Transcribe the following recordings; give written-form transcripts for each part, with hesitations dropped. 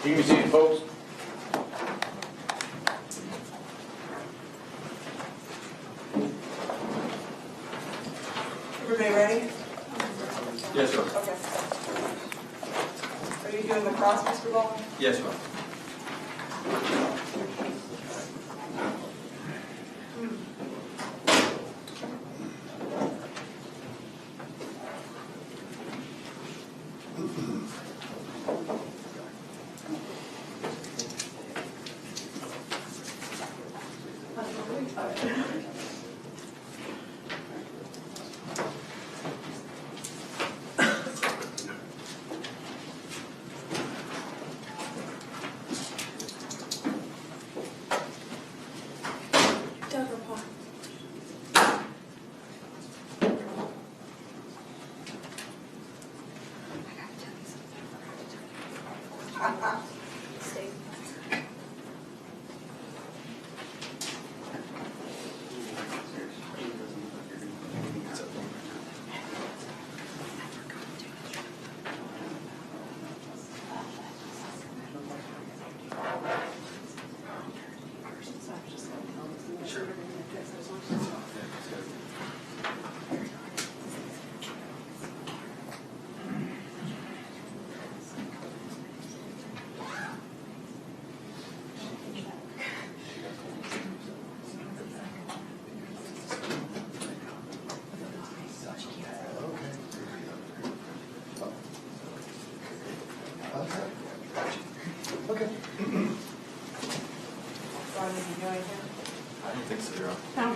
You can be seated, folks. Everybody ready? Yes, sir. Okay. Are you doing the cross, Mr. Bowman? Yes, sir. Okay. Ron, did you do anything? I don't think so, Your Honor.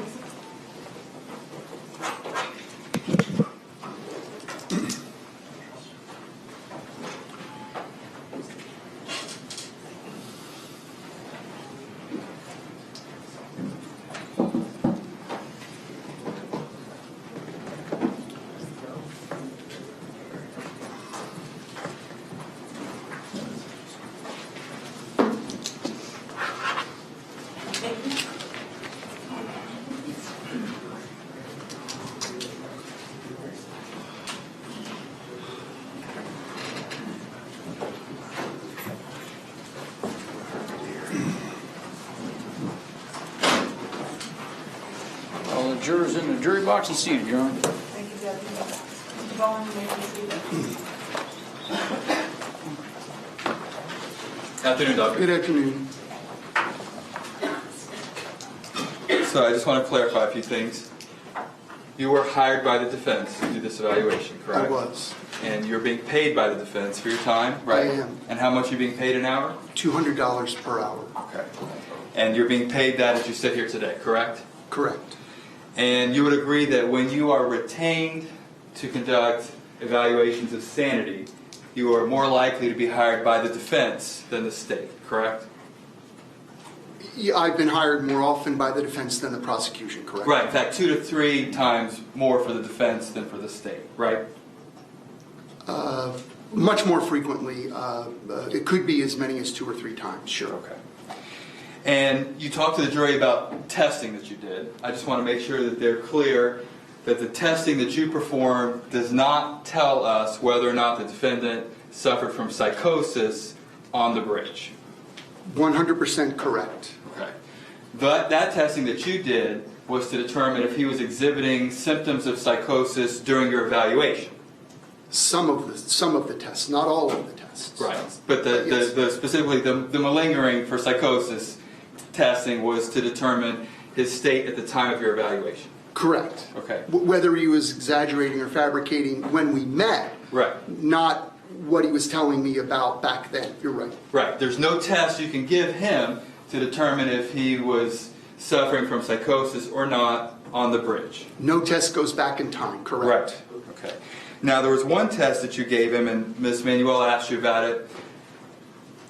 All the jurors in the jury box and seated, Your Honor. Thank you, Deputy. Mr. Bowman, you may be seated. Afternoon, Doctor. Good afternoon. So I just want to clarify a few things. You were hired by the defense to do this evaluation, correct? I was. And you're being paid by the defense for your time, right? I am. And how much are you being paid an hour? $200 per hour. Okay. And you're being paid that as you sit here today, correct? Correct. And you would agree that when you are retained to conduct evaluations of sanity, you are more likely to be hired by the defense than the state, correct? Yeah, I've been hired more often by the defense than the prosecution, correct? Right, in fact, 2 to 3 times more for the defense than for the state, right? Much more frequently. It could be as many as 2 or 3 times, sure. Okay. And you talked to the jury about testing that you did. I just want to make sure that they're clear that the testing that you performed does not tell us whether or not the defendant suffered from psychosis on the bridge. 100% correct. Okay. That testing that you did was to determine if he was exhibiting symptoms of psychosis during your evaluation. Some of the tests, not all of the tests. Right. But Yes. specifically the malingering for psychosis testing was to determine his state at the time of your evaluation. Correct. Okay. Whether he was exaggerating or fabricating when we met, Right. not what he was telling me about back then. You're right. Right. There's no test you can give him to determine if he was suffering from psychosis or not on the bridge. No test goes back in time, correct? Okay. Now, there was one test that you gave him, and Ms. Manuel asked you about it,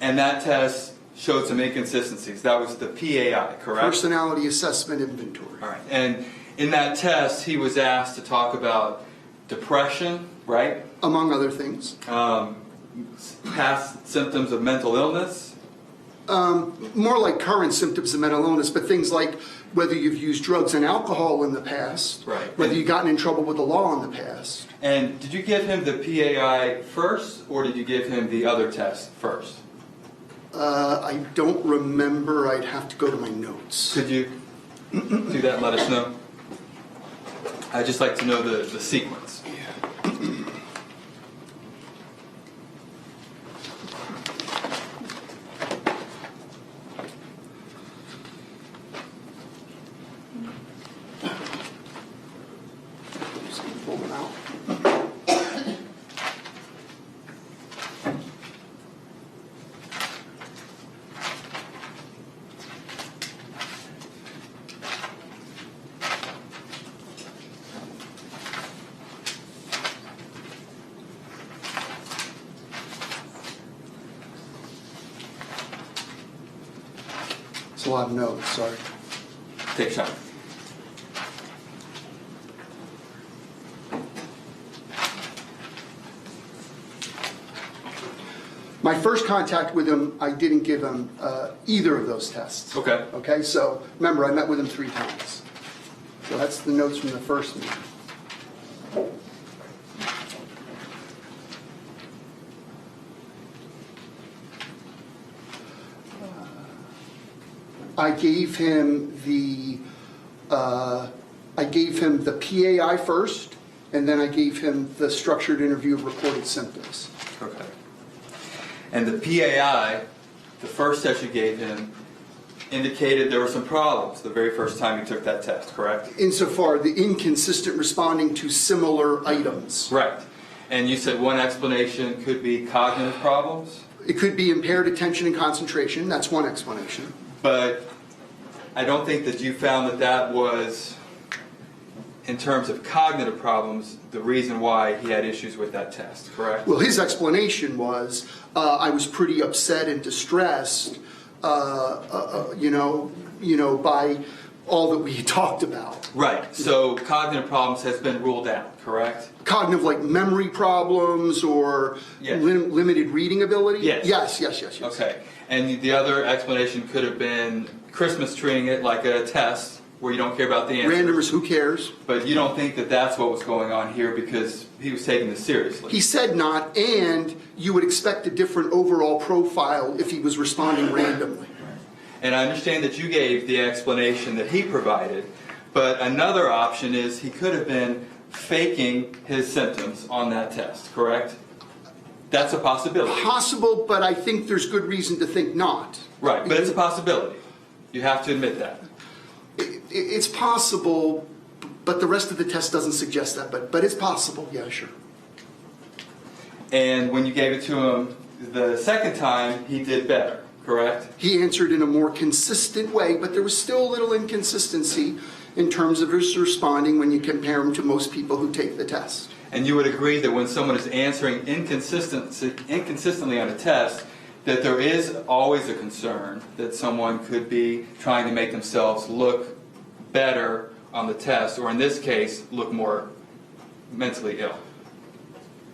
and that test showed some inconsistencies. That was the PAI, correct? Personality Assessment Inventory. All right. And in that test, he was asked to talk about depression, right? Among other things. Past symptoms of mental illness. More like current symptoms of mental illness, but things like whether you've used drugs and alcohol in the past, Right. whether you've gotten in trouble with the law in the past. And did you give him the PAI first, or did you give him the other test first? I don't remember. I'd have to go to my notes. Could you do that and let us know? I'd just like to know the sequence. Just gonna pull them out. It's a lot of notes, sorry. Take a shot. My first contact with him, I didn't give him either of those tests. Okay. Okay, so remember, I met with him 3 times. So that's the notes from the first meeting. I gave him the PAI first, and then I gave him the structured interview of recorded symptoms. Okay. And the PAI, the first test you gave him, indicated there were some problems the very first time he took that test, correct? Insofar, the inconsistent responding to similar items. Right. And you said one explanation could be cognitive problems? It could be impaired attention and concentration. That's one explanation. But I don't think that you found that that was, in terms of cognitive problems, the reason why he had issues with that test, correct? Well, his explanation was, I was pretty upset and distressed, by all that we talked about. Right. So cognitive problems has been ruled out, correct? Cognitive, like memory problems or Yes. limited reading ability? Yes. Yes. Okay. And the other explanation could have been Christmas treating it like a test where you don't care about the answer. Randomers, who cares? But you don't think that that's what was going on here because he was taking this seriously. He said not, and you would expect a different overall profile if he was responding randomly. And I understand that you gave the explanation that he provided, but another option is he could have been faking his symptoms on that test, correct? That's a possibility. Possible, but I think there's good reason to think not. Right, but it's a possibility. You have to admit that. It's possible, but the rest of the test doesn't suggest that, but it's possible, yeah, sure. And when you gave it to him the second time, he did better, correct? He answered in a more consistent way, but there was still a little inconsistency in terms of his responding when you compare him to most people who take the test. And you would agree that when someone is answering inconsistently on a test, that there is always a concern that someone could be trying to make themselves look better on the test, or in this case, look more mentally ill.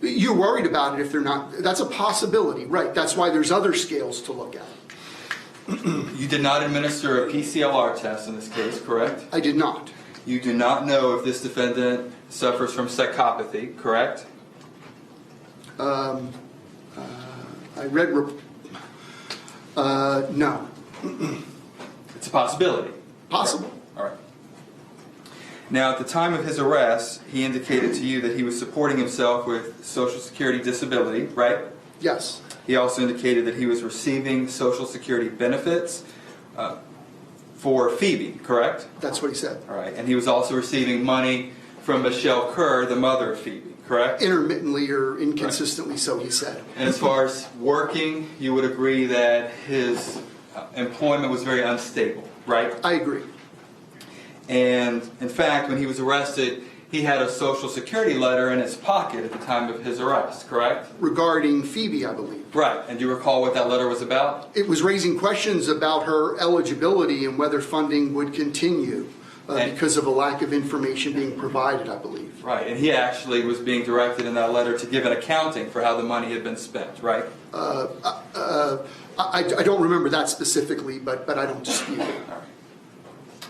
You're worried about it if they're not. That's a possibility, right? That's why there's other scales to look at. You did not administer a PCLR test in this case, correct? I did not. You do not know if this defendant suffers from psychopathy, correct? I read. No. It's a possibility. Possible. All right. Now, at the time of his arrest, he indicated to you that he was supporting himself with Social Security disability, right? Yes. He also indicated that he was receiving Social Security benefits for Phoebe, correct? That's what he said. All right. And he was also receiving money from Michelle Kerr, the mother of Phoebe, correct? Intermittently or inconsistently, so he said. And as far as working, you would agree that his employment was very unstable, right? I agree. And in fact, when he was arrested, he had a Social Security letter in his pocket at the time of his arrest, correct? Regarding Phoebe, I believe. Right. And do you recall what that letter was about? It was raising questions about her eligibility and whether funding would continue because of a lack of information being provided, I believe. Right. And he actually was being directed in that letter to give an accounting for how the money had been spent, right? I don't remember that specifically, but I don't dispute it. All right.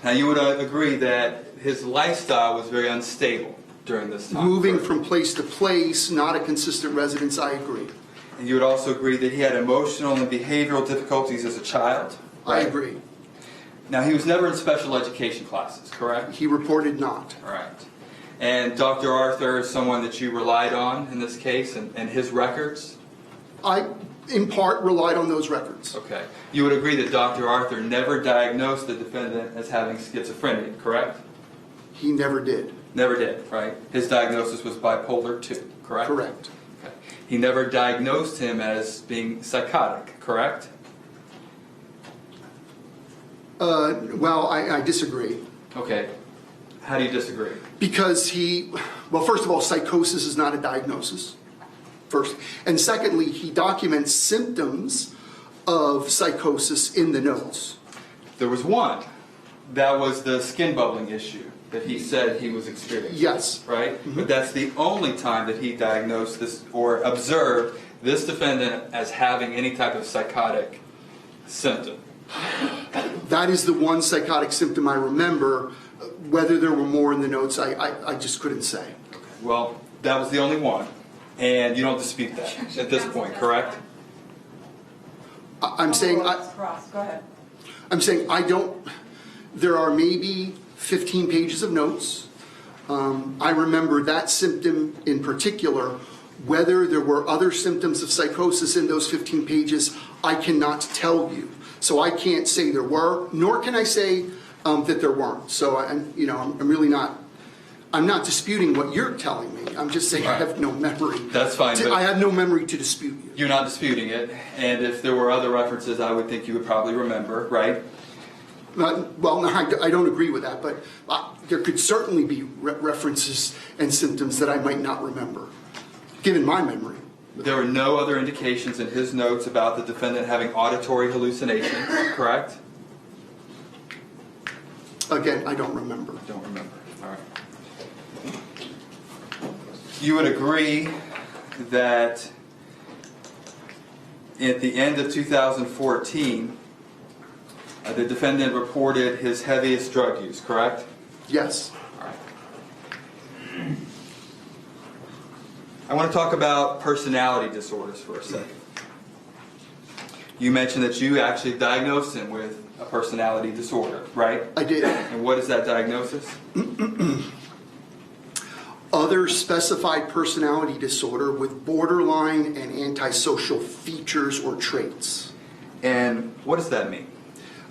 Now, you would agree that his lifestyle was very unstable during this time. Moving correct? from place to place, not a consistent residence, I agree. You would also agree that he had emotional and behavioral difficulties as a child? I agree. Now, he was never in special education classes, correct? He reported not. All right. And Dr. Arthur is someone that you relied on in this case and his records? I, in part, relied on those records. Okay. You would agree that Dr. Arthur never diagnosed the defendant as having schizophrenia, correct? He never did. Never did, right? His diagnosis was bipolar 2, correct? Correct. Okay. He never diagnosed him as being psychotic, correct? Well, I disagree. Okay. How do you disagree? Because well, first of all, psychosis is not a diagnosis, first. And secondly, he documents symptoms of psychosis in the notes. There was one. That was the skin bubbling issue that he said he was experiencing. Yes. Right? Mm-hmm. But that's the only time that he diagnosed this or observed this defendant as having any type of psychotic symptom. That is the one psychotic symptom I remember. Whether there were more in the notes, I just couldn't say. Okay. Well, that was the only one. And you don't dispute that at this point, correct? I'm saying Go ahead. I'm saying I don't. There are maybe 15 pages of notes. I remember that symptom in particular. Whether there were other symptoms of psychosis in those 15 pages, I cannot tell you. So I can't say there were, nor can I say that there weren't. So I'm really not. I'm not disputing what you're telling me. I'm just saying I have no memory. That's fine. I have no memory to dispute you. You're not disputing it, and if there were other references, I would think you would probably remember, right? Well, no, I don't agree with that, but there could certainly be references and symptoms that I might not remember, given my memory. There were no other indications in his notes about the defendant having auditory hallucinations, correct? Again, I don't remember. Don't remember. All right. You would agree that at the end of 2014, the defendant reported his heaviest drug use, correct? Yes. All right. I want to talk about personality disorders for a second. You mentioned that you actually diagnosed him with a personality disorder, right? I did. And what is that diagnosis? Other specified personality disorder with borderline and antisocial features or traits. And what does that mean?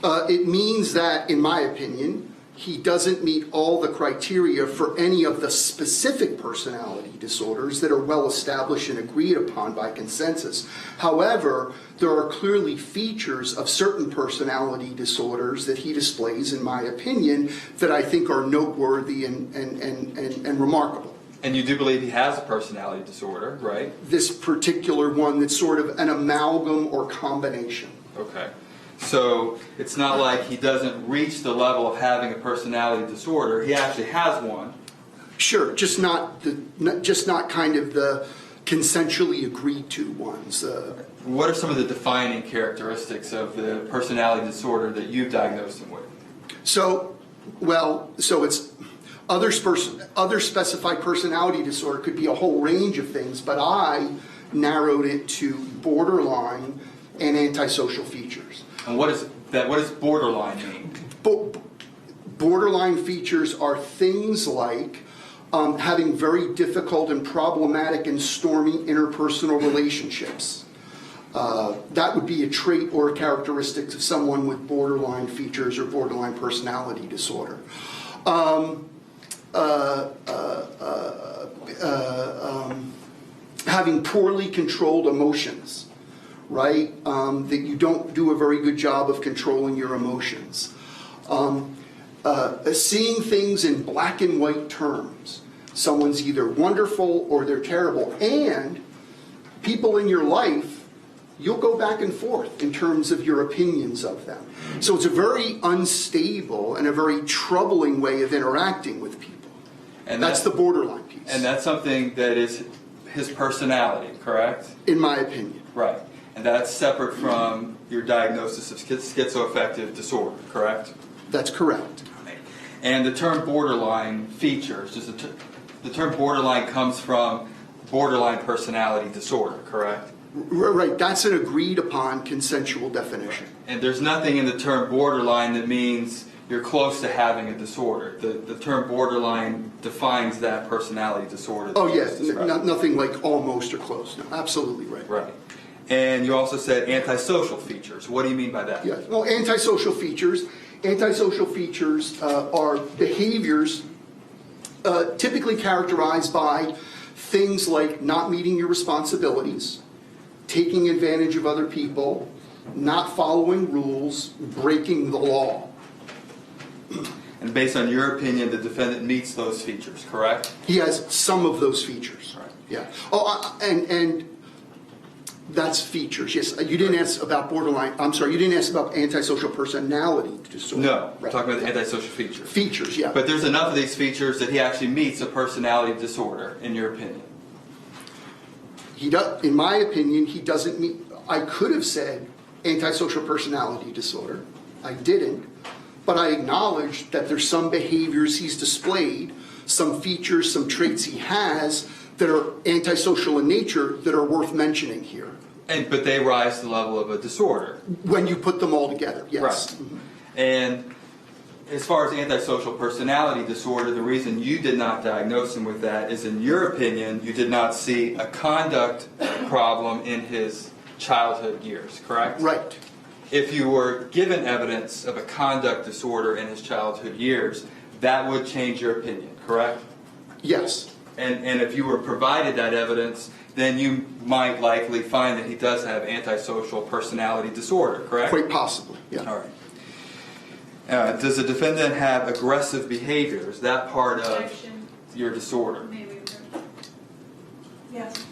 It means that, in my opinion, he doesn't meet all the criteria for any of the specific personality disorders that are well established and agreed upon by consensus. However, there are clearly features of certain personality disorders that he displays, in my opinion, that I think are noteworthy and remarkable. And you do believe he has a personality disorder, right? This particular one that's sort of an amalgam or combination. Okay. So it's not like he doesn't reach the level of having a personality disorder. He actually has one. Sure, just not kind of the consensually agreed to ones. What are some of the defining characteristics of the personality disorder that you've diagnosed him with? So it's other specified personality disorder could be a whole range of things, but I narrowed it to borderline and antisocial features. And what is that? What does borderline mean? Borderline features are things like having very difficult and problematic and stormy interpersonal relationships. That would be a trait or a characteristic of someone with borderline features or borderline personality disorder. Having poorly controlled emotions. Right? That you don't do a very good job of controlling your emotions. Seeing things in black and white terms. Someone's either wonderful or they're terrible. And people in your life, you'll go back and forth in terms of your opinions of them. So it's a very unstable and a very troubling way of interacting with people. And that's the borderline piece. And that's something that is his personality, correct? In my opinion. Right. And that's separate from your diagnosis of schizoaffective disorder, correct? That's correct. And the term borderline features, the term borderline comes from borderline personality disorder, correct? Right, that's an agreed upon consensual definition. And there's nothing in the term borderline that means you're close to having a disorder. The term borderline defines that personality disorder. Oh, yes, nothing like almost or close. No, absolutely right. Right. And you also said antisocial features. What do you mean by that? Yes, well, antisocial features are behaviors typically characterized by things like not meeting your responsibilities, taking advantage of other people, not following rules, breaking the law. And based on your opinion, the defendant meets those features, correct? He has some of those features. Right. Yeah. Oh, and that's features. Yes. You didn't ask about borderline. I'm sorry. You didn't ask about antisocial personality disorder. No. We're Right. talking about the antisocial features. Features. Yeah. But there's enough of these features that he actually meets a personality disorder, in your opinion. He does. In my opinion, he doesn't meet. I could have said antisocial personality disorder. I didn't. But I acknowledge that there's some behaviors he's displayed, some features, some traits he has that are antisocial in nature that are worth mentioning here. But they rise to the level of a disorder. When you put them all together, yes. Right. And as far as antisocial personality disorder, the reason you did not diagnose him with that is, in your opinion, you did not see a conduct problem in his childhood years, correct? Right. If you were given evidence of a conduct disorder in his childhood years, that would change your opinion, correct? Yes. And if you were provided that evidence, then you might likely find that he does have antisocial personality disorder, correct? Quite possibly, yeah. All right. Does the defendant have aggressive behavior? Is that part of Objection. your disorder? Maybe. Yes.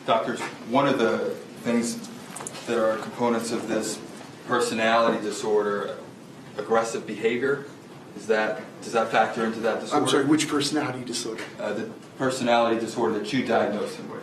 Doctors, one of the things that are components of this personality disorder, aggressive behavior, does that factor into that disorder? I'm sorry, which personality disorder? The personality disorder that you diagnosed him with.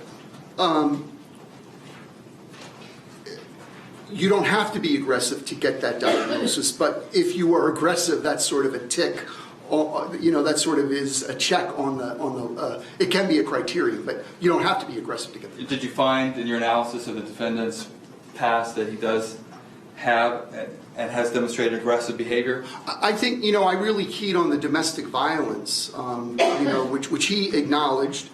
You don't have to be aggressive to get that diagnosis, but if you are aggressive, that's sort of a tick. That sort of is a check on the. It can be a criterion, but you don't have to be aggressive to get that. Did you find in your analysis of the defendant's past that he does have and has demonstrated aggressive behavior? I think, I really keyed on the domestic violence, which he acknowledged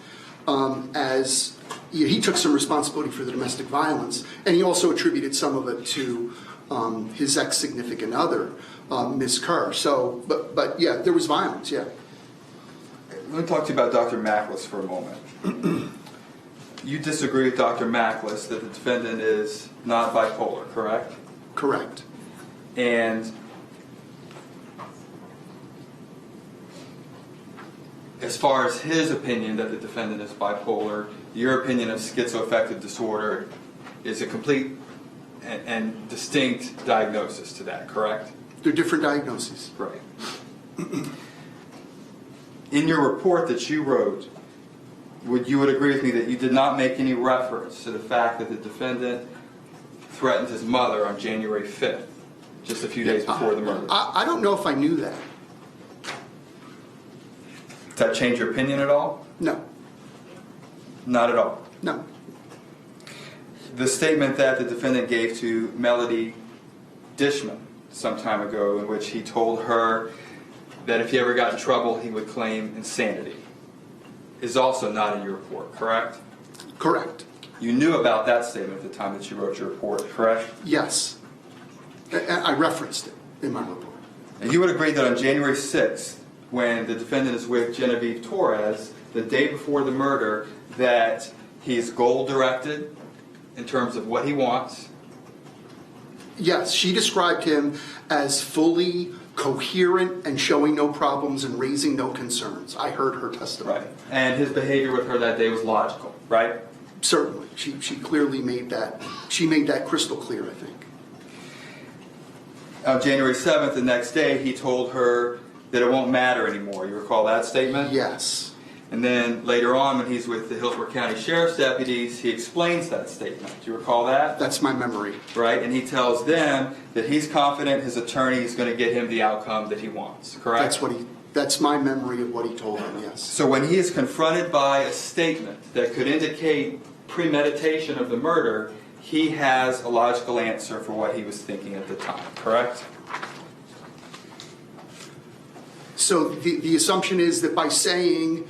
as he took some responsibility for the domestic violence, and he also attributed some of it to his ex-significant other, Ms. Kerr. So, but yeah, there was violence, yeah. Let me talk to you about Dr. Mackless for a moment. You disagree with Dr. Mackless that the defendant is not bipolar, correct? Correct. And as far as his opinion that the defendant is bipolar, your opinion of schizoaffective disorder is a complete and distinct diagnosis to that, correct? They're different diagnoses. Right. In your report that you wrote, you would agree with me that you did not make any reference to the fact that the defendant threatened his mother on January 5th, just a few days before the murder? I don't know if I knew that. Does that change your opinion at all? No. Not at all. No. The statement that the defendant gave to Melody Dishman some time ago, in which he told her that if he ever got in trouble, he would claim insanity, is also not in your report, correct? Correct. You knew about that statement at the time that you wrote your report, correct? Yes. I referenced it in my report. And you would agree that on January 6th, when the defendant is with Genevieve Torres, the day before the murder, that he's goal-directed in terms of what he wants? Yes, she described him as fully coherent and showing no problems and raising no concerns. I heard her testimony. Right. And his behavior with her that day was logical, right? Certainly. She clearly made that, crystal clear, I think. On January 7th, the next day, he told her that it won't matter anymore. You recall that statement? Yes. And then later on, when he's with the Hillsborough County Sheriff's deputies, he explains that statement. Do you recall that? That's my memory. Right? And he tells them that he's confident his attorney is going to get him the outcome that he wants, correct? That's my memory of what he told them, yes. So when he is confronted by a statement that could indicate premeditation of the murder, he has a logical answer for what he was thinking at the time, correct? So the assumption is that by saying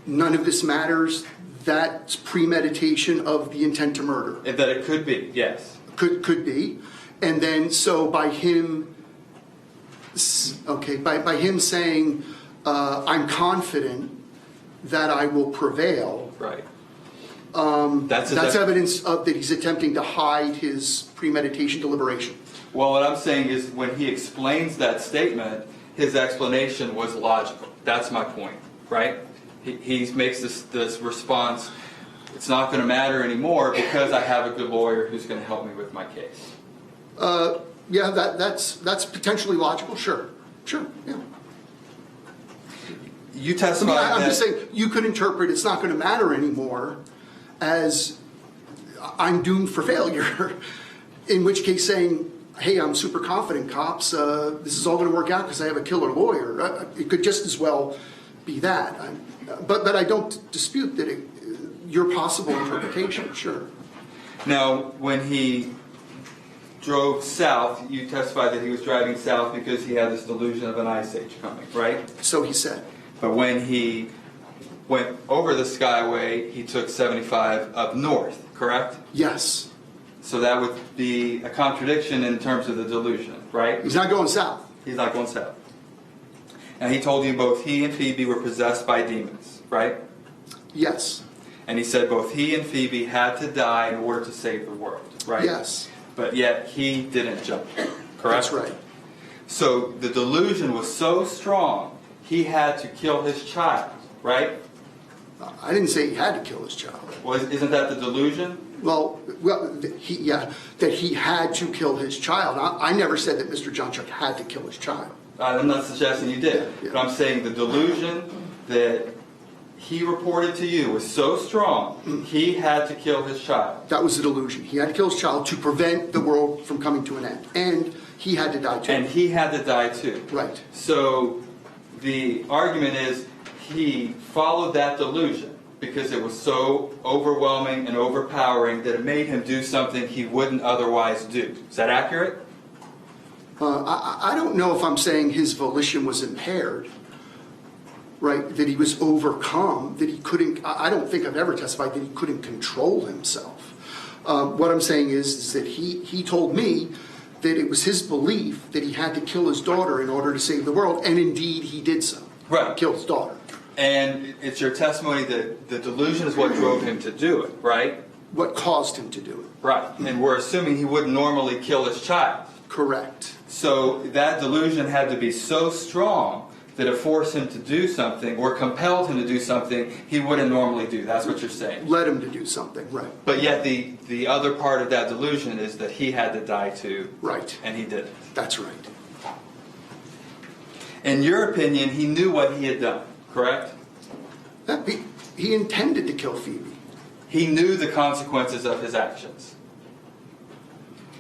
none of this matters, that's premeditation of the intent to murder. And that it could be, yes. Could be. And then so by him, by him saying, I'm confident that I will prevail. Right. That's evidence of that he's attempting to hide his premeditation deliberation. Well, what I'm saying is when he explains that statement, his explanation was logical. That's my point, right? He makes this response, it's not going to matter anymore because I have a good lawyer who's going to help me with my case. Yeah, that's potentially logical, sure, yeah. You testified I'm just saying, you could interpret it's not going to matter anymore as I'm doomed for failure, in which case saying, hey, I'm super confident, cops, this is all going to work out because I have a killer lawyer. It could just as well be that. But I don't dispute that your possible interpretation, sure. Now, when he drove south, you testified that he was driving south because he had this delusion of an ice age coming, right? So he said. But when he went over the Skyway, he took 75 up north, correct? Yes. So that would be a contradiction in terms of the delusion, right? He's not going south. He's not going south. And he told you both he and Phoebe were possessed by demons, right? Yes. And he said both he and Phoebe had to die in order to save the world, right? Yes. But yet he didn't jump, correct? That's right. So the delusion was so strong, he had to kill his child, right? I didn't say he had to kill his child. Well, isn't that the delusion? Well, that he had to kill his child. I never said that Mr. Jonchuck had to kill his child. I'm not suggesting you did, Yeah. but I'm saying the delusion that he reported to you was so strong, he had to kill his child. That was the delusion. He had to kill his child to prevent the world from coming to an end. And he had to die too. And he had to die too. Right. So the argument is he followed that delusion because it was so overwhelming and overpowering that it made him do something he wouldn't otherwise do. Is that accurate? I don't know if I'm saying his volition was impaired, right? That he was overcome, that he couldn't, I don't think I've ever testified that he couldn't control himself. What I'm saying is that he told me that it was his belief that he had to kill his daughter in order to save the world, and indeed he did so. Right. He killed his daughter. And it's your testimony that the delusion is what drove him to do it, right? What caused him to do it. Right. And we're assuming he wouldn't normally kill his child. Correct. So that delusion had to be so strong that it forced him to do something or compelled him to do something he wouldn't normally do. That's what you're saying. Led him to do something, right. But yet the other part of that delusion is that he had to die too. Right. And he didn't. That's right. In your opinion, he knew what he had done, correct? He intended to kill Phoebe. He knew the consequences of his actions.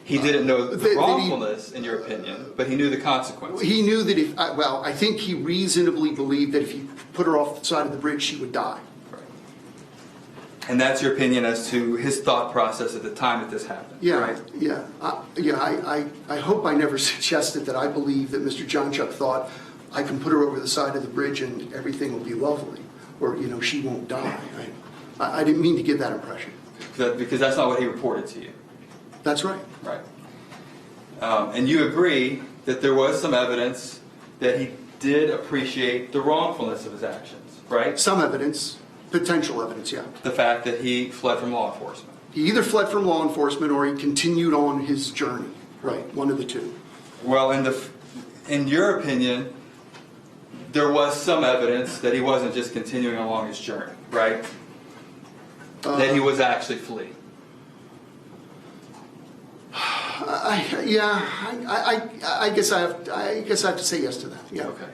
He didn't know the wrongfulness, in your opinion, but he knew the consequences. He knew that if, I think he reasonably believed that if he put her off the side of the bridge, she would die. Right. And that's your opinion as to his thought process at the time that this happened, Yeah, right? yeah. I hope I never suggested that I believe that Mr. Jonchuck thought I can put her over the side of the bridge and everything will be lovely, or, she won't die. I didn't mean to give that impression. Because that's not what he reported to you. That's right. Right. And you agree that there was some evidence that he did appreciate the wrongfulness of his actions, right? Some evidence, potential evidence, yeah. The fact that he fled from law enforcement. He either fled from law enforcement or he continued on his journey. Right, one of the two. Well, in your opinion, there was some evidence that he wasn't just continuing along his journey, right? That he was actually fleeing. I guess I have to say yes to that. Yeah. Okay.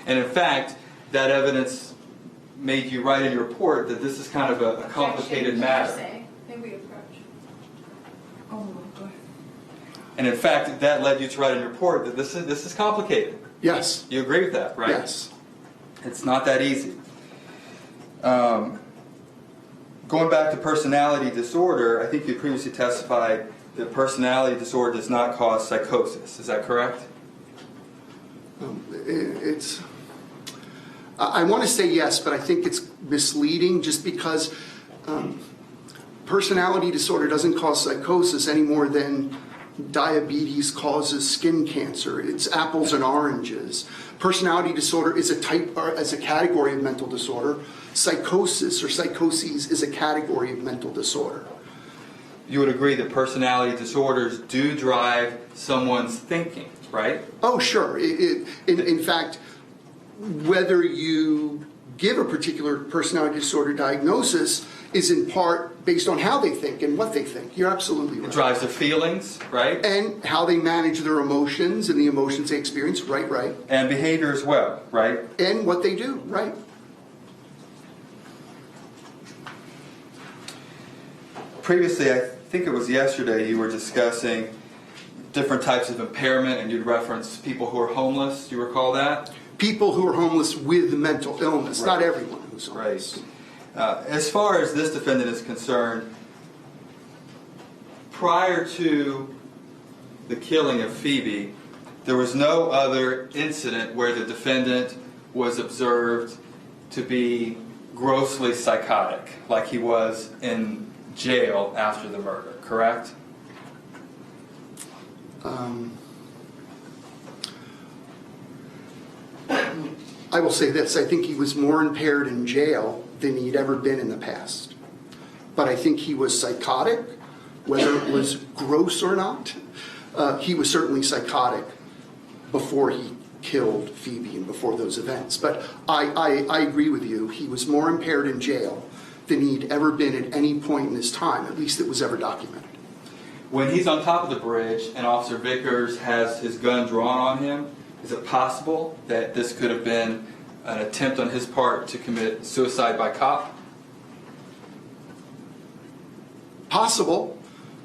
And in fact, that evidence made you write in your report that this is kind of a complicated matter. May we approach? Oh, go ahead. And in fact, that led you to write in your report that this is complicated. Yes. You agree with that, right? Yes. It's not that easy. Going back to personality disorder, I think you previously testified that personality disorder does not cause psychosis. Is that correct? I want to say yes, but I think it's misleading just because personality disorder doesn't cause psychosis any more than diabetes causes skin cancer. It's apples and oranges. Personality disorder is a category of mental disorder. Psychosis or psychoses is a category of mental disorder. You would agree that personality disorders do drive someone's thinking, right? Oh, sure. In fact, whether you give a particular personality disorder diagnosis is in part based on how they think and what they think. You're absolutely right. It drives their feelings, right? And how they manage their emotions and the emotions they experience, right. And behavior as well, right? And what they do, right. Previously, I think it was yesterday, you were discussing different types of impairment, and you'd reference people who are homeless. Do you recall that? People who are homeless with mental illness, Right. not everyone who's homeless. Right. As far as this defendant is concerned, prior to the killing of Phoebe, there was no other incident where the defendant was observed to be grossly psychotic, like he was in jail after the murder, correct? I will say this, I think he was more impaired in jail than he'd ever been in the past. But I think he was psychotic, whether it was gross or not. He was certainly psychotic before he killed Phoebe and before those events. But I agree with you. He was more impaired in jail than he'd ever been at any point in his time, at least it was ever documented. When he's on top of the bridge and Officer Vickers has his gun drawn on him, is it possible that this could have been an attempt on his part to commit suicide by cop? Possible.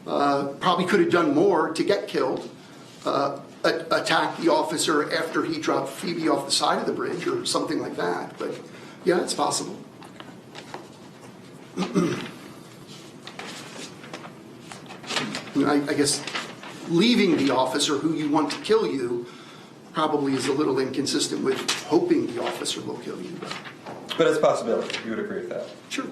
Probably could have done more to get killed. Attack the officer after he dropped Phoebe off the side of the bridge or something like that. But yeah, it's possible. I guess leaving the officer who you want to kill you probably is a little inconsistent with hoping the officer will kill you. But it's a possibility. You would agree with that? Sure.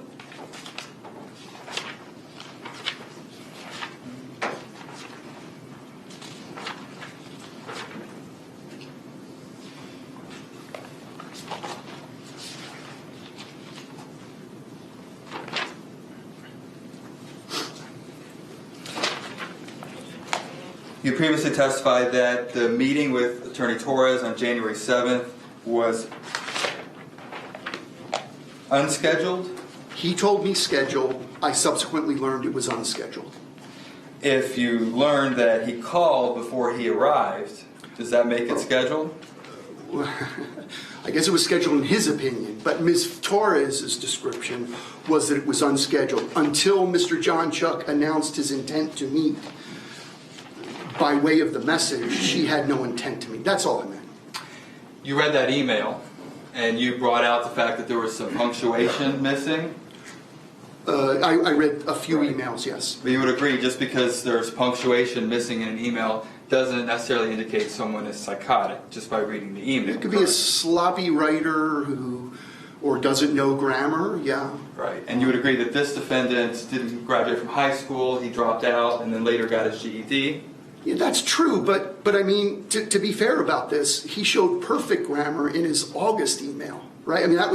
You previously testified that the meeting with Attorney Torres on January 7th was unscheduled. He told me scheduled. I subsequently learned it was unscheduled. If you learned that he called before he arrived, does that make it scheduled? I guess it was scheduled in his opinion, but Ms. Torres' description was that it was unscheduled until Mr. Jonchuck announced his intent to meet. By way of the message, she had no intent to meet. That's all I meant. You read that email, and you brought out the fact that there was some punctuation missing. I read a few emails, yes. But you would agree, just because there's punctuation missing in an email doesn't necessarily indicate someone is psychotic, just by reading the email. It could be a sloppy writer or doesn't know grammar, yeah. Right, and you would agree that this defendant didn't graduate from high school, he dropped out, and then later got his GED? Yeah, that's true, but I mean, to be fair about this, he showed perfect grammar in his August email, right? I mean, that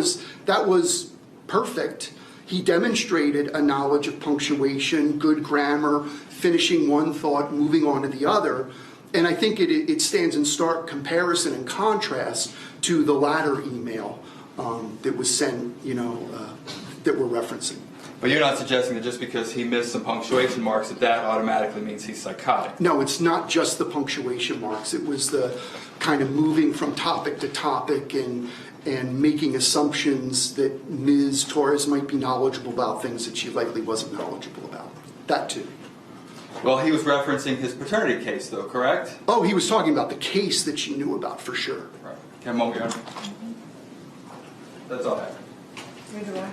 was perfect. He demonstrated a knowledge of punctuation, good grammar, finishing one thought, moving on to the other, and I think it stands in stark comparison and contrast to the latter email that was sent, that we're referencing. But you're not suggesting that just because he missed some punctuation marks that automatically means he's psychotic? No, it's not just the punctuation marks. It was the kind of moving from topic to topic and making assumptions that Ms. Torres might be knowledgeable about things that she likely wasn't knowledgeable about. That too. Well, he was referencing his paternity case, though, correct? Oh, he was talking about the case that she knew about for sure. Right. Okay, a moment, Your Honor. That's all I have. Neither do I.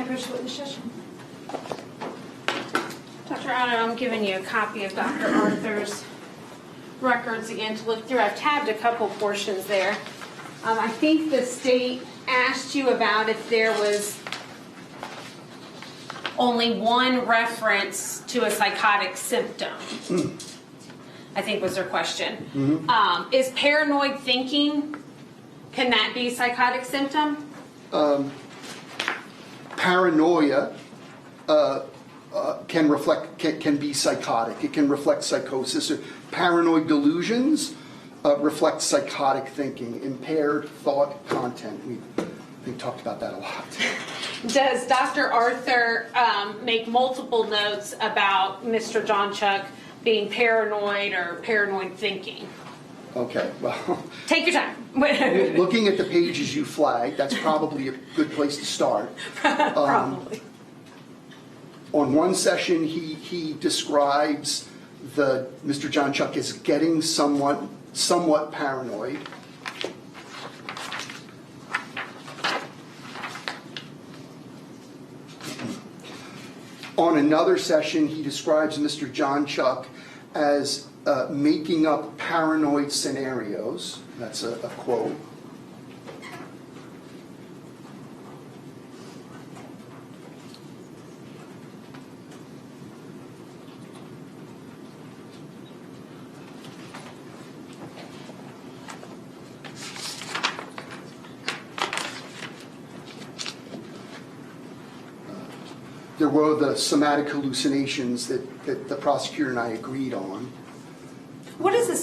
First witness session. Dr. Otto, I'm giving you a copy of Dr. Arthur's records again to look through. I've tabbed a couple portions there. I think the state asked you about if there was only one reference to a psychotic symptom. I think was their question. Is paranoid thinking, can that be a psychotic symptom? Paranoia can be psychotic. It can reflect psychosis. Paranoid delusions reflect psychotic thinking, impaired thought content. We've talked about that a lot. Does Dr. Arthur make multiple notes about Mr. Jonchuck being paranoid or paranoid thinking? Okay, well, Take your time. looking at the pages you flagged, that's probably a good place to start. Probably. On one session, he describes Mr. Jonchuck as getting somewhat paranoid. On another session, he describes Mr. Jonchuck as making up paranoid scenarios. That's a quote. There were the somatic hallucinations that the prosecutor and I agreed on. What is a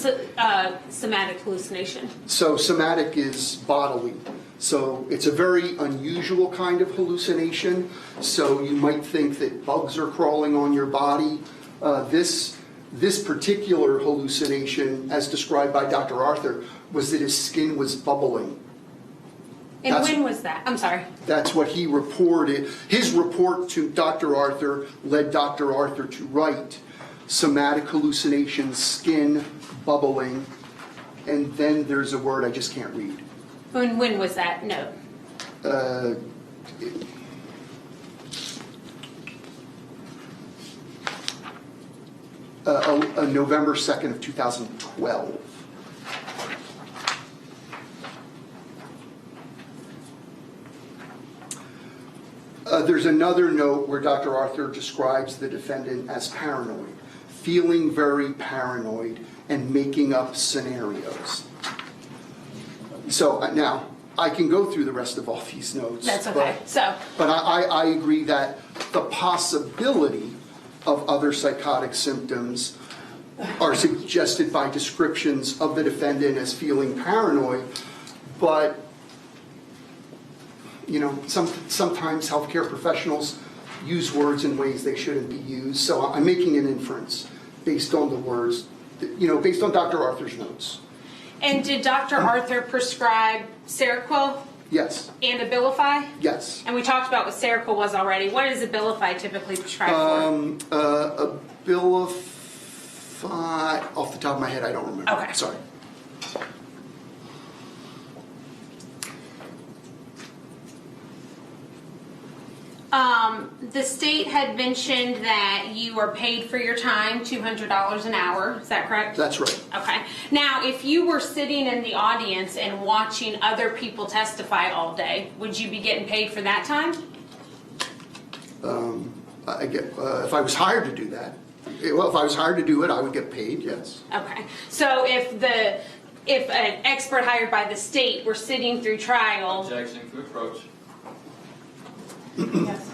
somatic hallucination? So somatic is bodily. So it's a very unusual kind of hallucination. So you might think that bugs are crawling on your body. This particular hallucination, as described by Dr. Arthur, was that his skin was bubbling. And when was that? I'm sorry. That's what he reported. His report to Dr. Arthur led Dr. Arthur to write somatic hallucinations, skin bubbling, and then there's a word I just can't read. When was that note? November 2nd of 2012. There's another note where Dr. Arthur describes the defendant as paranoid, feeling very paranoid and making up scenarios. So now, I can go through the rest of all these notes. That's okay. But I agree that the possibility of other psychotic symptoms are suggested by descriptions of the defendant as feeling paranoid, but you know, sometimes healthcare professionals use words in ways they shouldn't be used. So I'm making an inference based on the words, based on Dr. Arthur's notes. And did Dr. Arthur prescribe Seroquel Yes. and Abilify? Yes. And we talked about what Seroquel was already. What is Abilify typically prescribed for? Abilify, off the top of my head, I don't remember. Okay. Sorry. The state had mentioned that you are paid for your time, $200 an hour. Is that correct? That's right. Okay. Now, if you were sitting in the audience and watching other people testify all day, would you be getting paid for that time? If I was hired to do that, well, if I was hired to do it, I would get paid, yes. Okay. So if an expert hired by the state were sitting through trial, Objection to approach. Yes.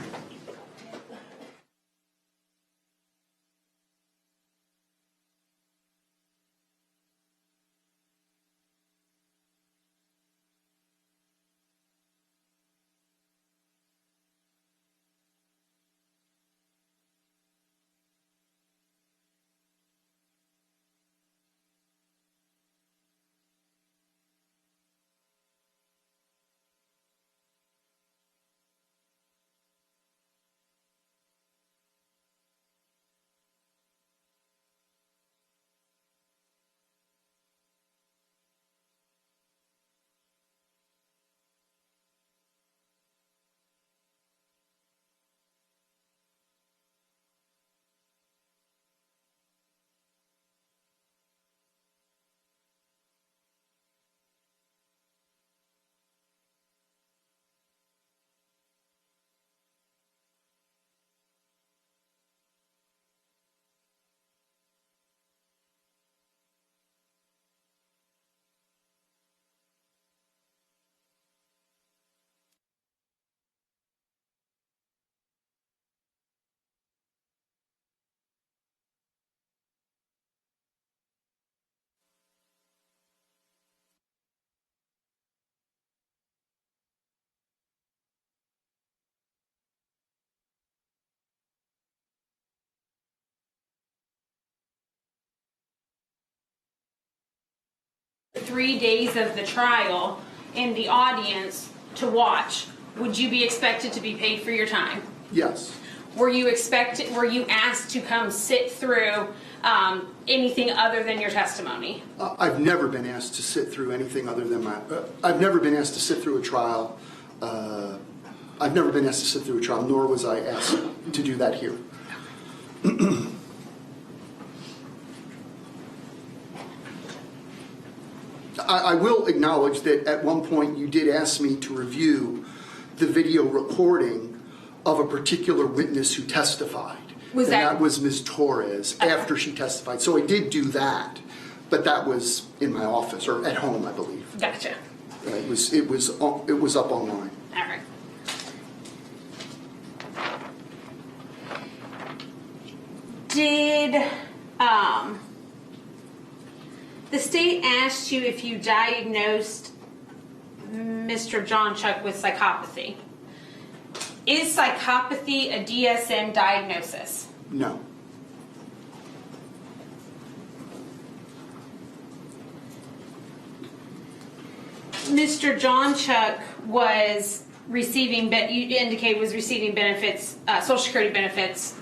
3 days of the trial in the audience to watch, would you be expected to be paid for your time? Yes. Were you asked to come sit through anything other than your testimony? I've never been asked to sit through anything other than I've never been asked to sit through a trial. I've never been asked to sit through a trial, nor was I asked to do that here. I will acknowledge that at one point you did ask me to review the video recording of a particular witness who testified. That was Ms. Torres after she testified. So I did do that, but that was in my office or at home, I believe. Gotcha. It was up online. All right. Did the state ask you if you diagnosed Mr. Jonchuck with psychopathy? Is psychopathy a DSM diagnosis? No. Mr. Jonchuck was receiving, you indicated was receiving benefits, Social Security benefits,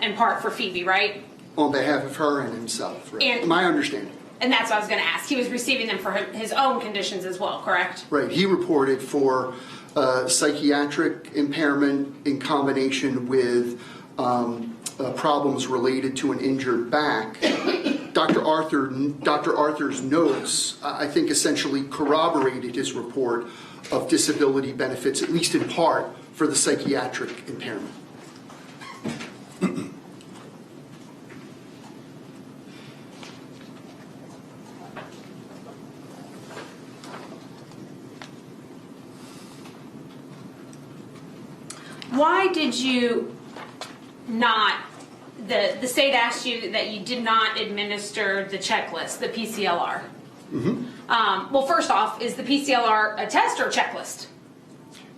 in part for Phoebe, right? On behalf of her and himself, right? And- My understanding. And that's what I was going to ask. He was receiving them for his own conditions as well, correct? Right. He reported for psychiatric impairment in combination with problems related to an injured back. Dr. Arthur's notes, I think, essentially corroborated his report of disability benefits, at least in part, for the psychiatric impairment. Why did you not, the state asked you that you did not administer the checklist, the PCLR. Mm-hmm. Well, first off, is the PCLR a test or a checklist?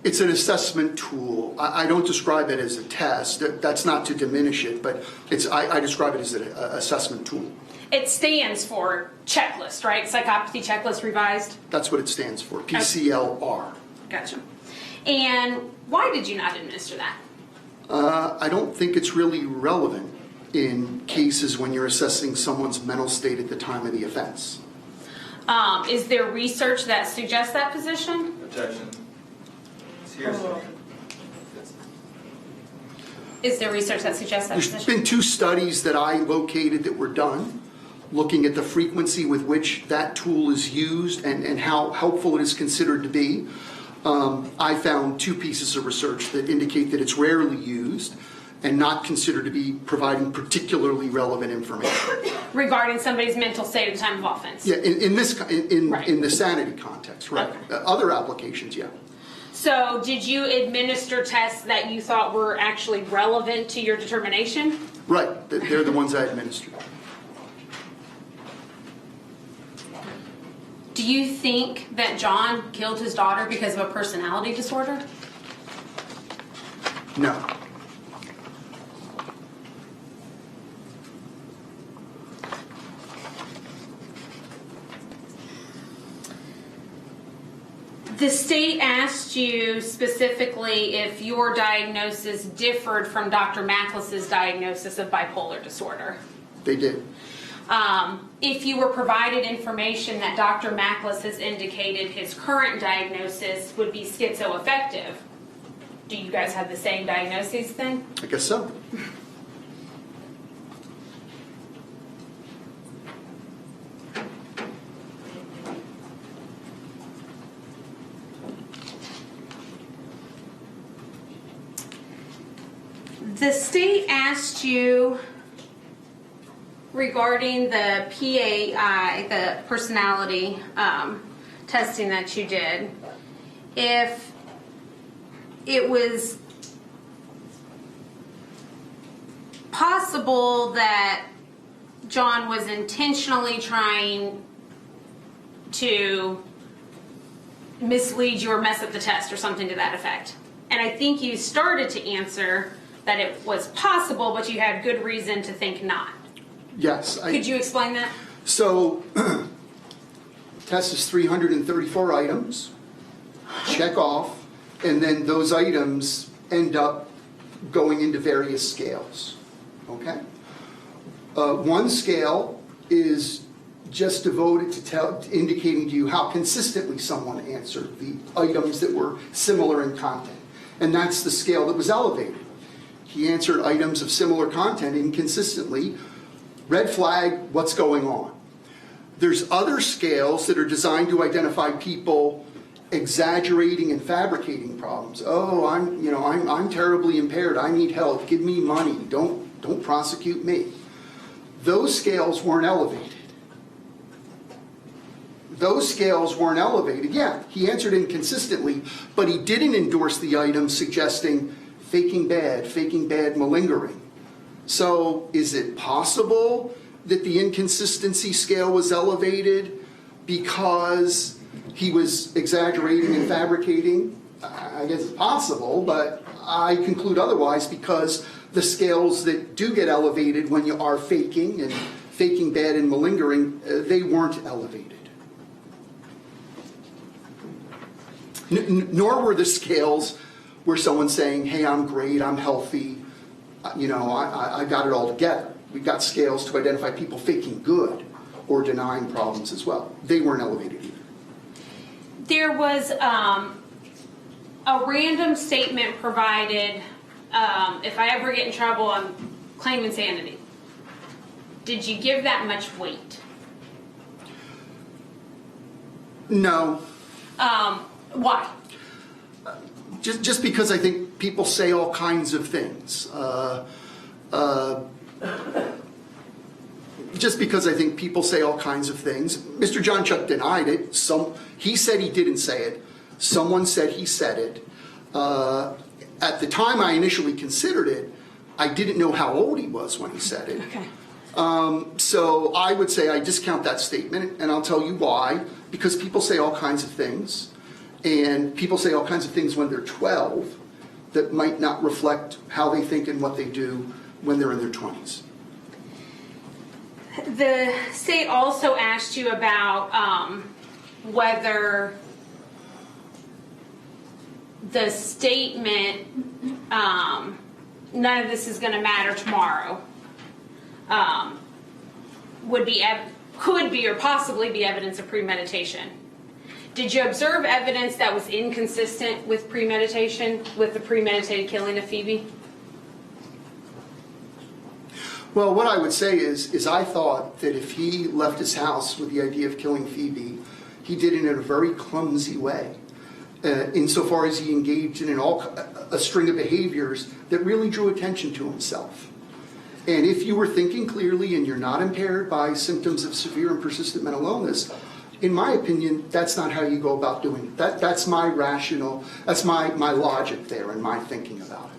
It's an assessment tool. I don't describe it as a test. That's not to diminish it, but I describe it as an assessment tool. It stands for checklist, right? Psychopathy checklist revised? That's what it stands for, PCLR. Gotcha. And why did you not administer that? I don't think it's really relevant in cases when you're assessing someone's mental state at the time of the offense. Is there research that suggests that position? Objection. It's hearsay. Is there research that suggests that There's position? been 2 studies that I located that were done, looking at the frequency with which that tool is used and how helpful it is considered to be. I found 2 pieces of research that indicate that it's rarely used and not considered to be providing particularly relevant information. Regarding somebody's mental state at the time of offense? Yeah, in Right. the sanity context, right? Okay. Other applications, yeah. So did you administer tests that you thought were actually relevant to your determination? Right, they're the ones I administered. Do you think that John killed his daughter because of a personality disorder? No. The state asked you specifically if your diagnosis differed from Dr. Macklis's diagnosis of bipolar disorder. They did. If you were provided information that Dr. Macklis has indicated his current diagnosis would be schizoaffective, do you guys have the same diagnoses then? I guess so. The state asked you regarding the PAI, the personality testing that you did, if it was possible that John was intentionally trying to mislead you or mess up the test or something to that effect. And I think you started to answer that it was possible, but you had good reason to think not. Yes. Could you explain that? So, test is 334 items, check off, and then those items end up going into various scales, okay? One scale is just devoted to indicating to you how consistently someone answered the items that were similar in content. And that's the scale that was elevated. He answered items of similar content inconsistently. Red flag, what's going on? There's other scales that are designed to identify people exaggerating and fabricating problems. Oh, I'm terribly impaired. I need help. Give me money. Don't prosecute me. Those scales weren't elevated. Those scales weren't elevated. Yeah, he answered inconsistently, but he didn't endorse the item suggesting faking bad malingering. So is it possible that the inconsistency scale was elevated because he was exaggerating and fabricating? I guess it's possible, but I conclude otherwise because the scales that do get elevated when you are faking and faking bad and malingering, they weren't elevated. Nor were the scales where someone's saying, hey, I'm great, I'm healthy, I got it all together. We've got scales to identify people faking good or denying problems as well. They weren't elevated either. There was a random statement provided, if I ever get in trouble, I'm claiming insanity. Did you give that much weight? No. Why? Just because I think people say all kinds of things. Just because I think people say all kinds of things. Mr. Jonchuck denied it. He said he didn't say it. Someone said he said it. At the time I initially considered it, I didn't know how old he was when he said it. Okay. So I would say I discount that statement, and I'll tell you why. Because people say all kinds of things. And people say all kinds of things when they're 12 that might not reflect how they think and what they do when they're in their 20s. The state also asked you about whether the statement, none of this is going to matter tomorrow, could be or possibly be evidence of premeditation. Did you observe evidence that was inconsistent with premeditation, with the premeditated killing of Phoebe? Well, what I would say is I thought that if he left his house with the idea of killing Phoebe, he did it in a very clumsy way, insofar as he engaged in a string of behaviors that really drew attention to himself. And if you were thinking clearly and you're not impaired by symptoms of severe and persistent mental illness, in my opinion, that's not how you go about doing it. That's my logic there and my thinking about it.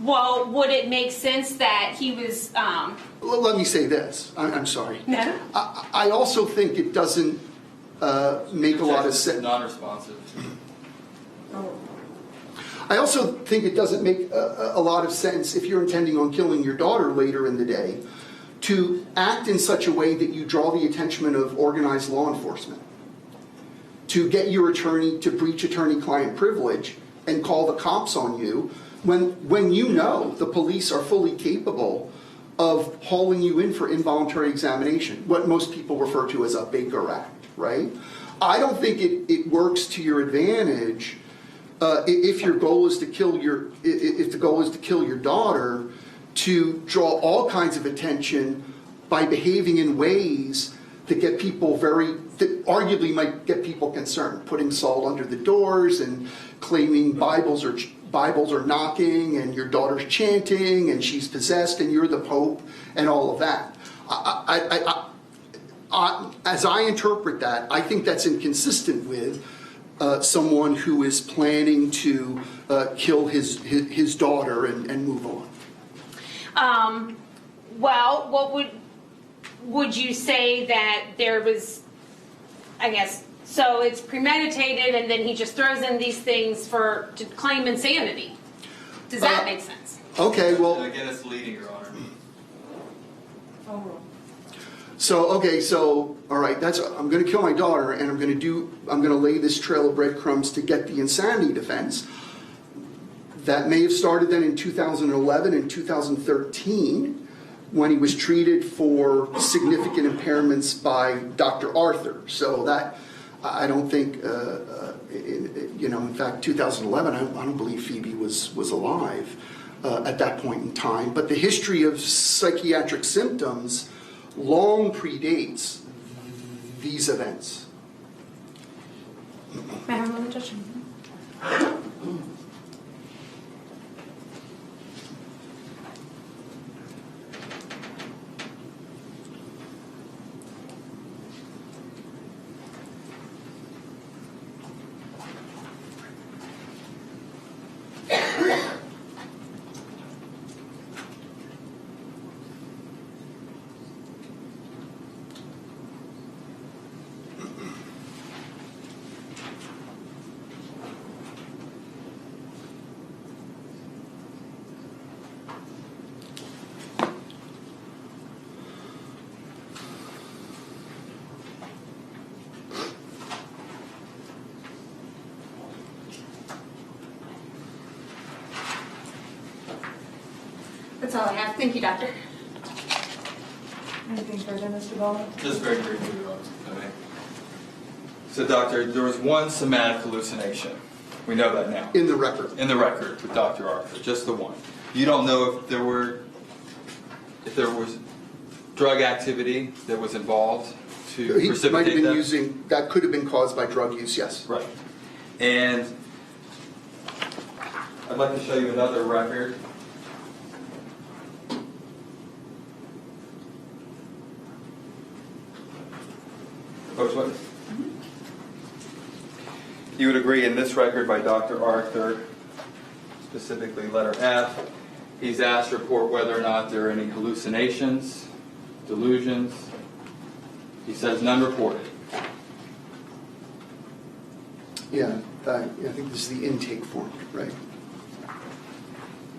Well, would it make sense that he was... Let me say this. I'm sorry. No? I also think it doesn't make a lot of sense. Non-responsive. I also think it doesn't make a lot of sense if you're intending on killing your daughter later in the day to act in such a way that you draw the attention of organized law enforcement, to get your attorney to breach attorney-client privilege and call the cops on you when you know the police are fully capable of hauling you in for involuntary examination, what most people refer to as a Baker Act, right? I don't think it works to your advantage if your goal is to kill if the goal is to kill your daughter, to draw all kinds of attention by behaving in ways that get people that arguably might get people concerned, putting salt under the doors and claiming Bibles are knocking and your daughter's chanting and she's possessed and you're the Pope and all of that. As I interpret that, I think that's inconsistent with someone who is planning to kill his daughter and move on. Well, what would you say that there was, I guess, so it's premeditated and then he just throws in these things to claim insanity. Does that make sense? Okay, well... And again, it's leading, Your Honor. So, okay, so, all right, I'm going to kill my daughter, and I'm going to lay this trail of breadcrumbs to get the insanity defense. That may have started then in 2011 and 2013 when he was treated for significant impairments by Dr. Arthur. So that, I don't think, in fact, 2011, I don't believe Phoebe was alive at that point in time. But the history of psychiatric symptoms long predates these events. May I have a moment, Judge? That's all I have. Thank you, Doctor. Anything further, Mr. Bowman? Just very briefly, okay. So, Doctor, there was one somatic hallucination. We know that now. In the record. In the record with Dr. Arthur, just the one. You don't know if there was drug activity that was involved to He precipitate might have been that? that could have been caused by drug use, yes. Right. And I'd like to show you another record. Coach, what? You would agree in this record by Dr. Arthur, specifically letter F, he's asked to report whether or not there are any hallucinations, delusions. He says none reported. Yeah, I think this is the intake form, right?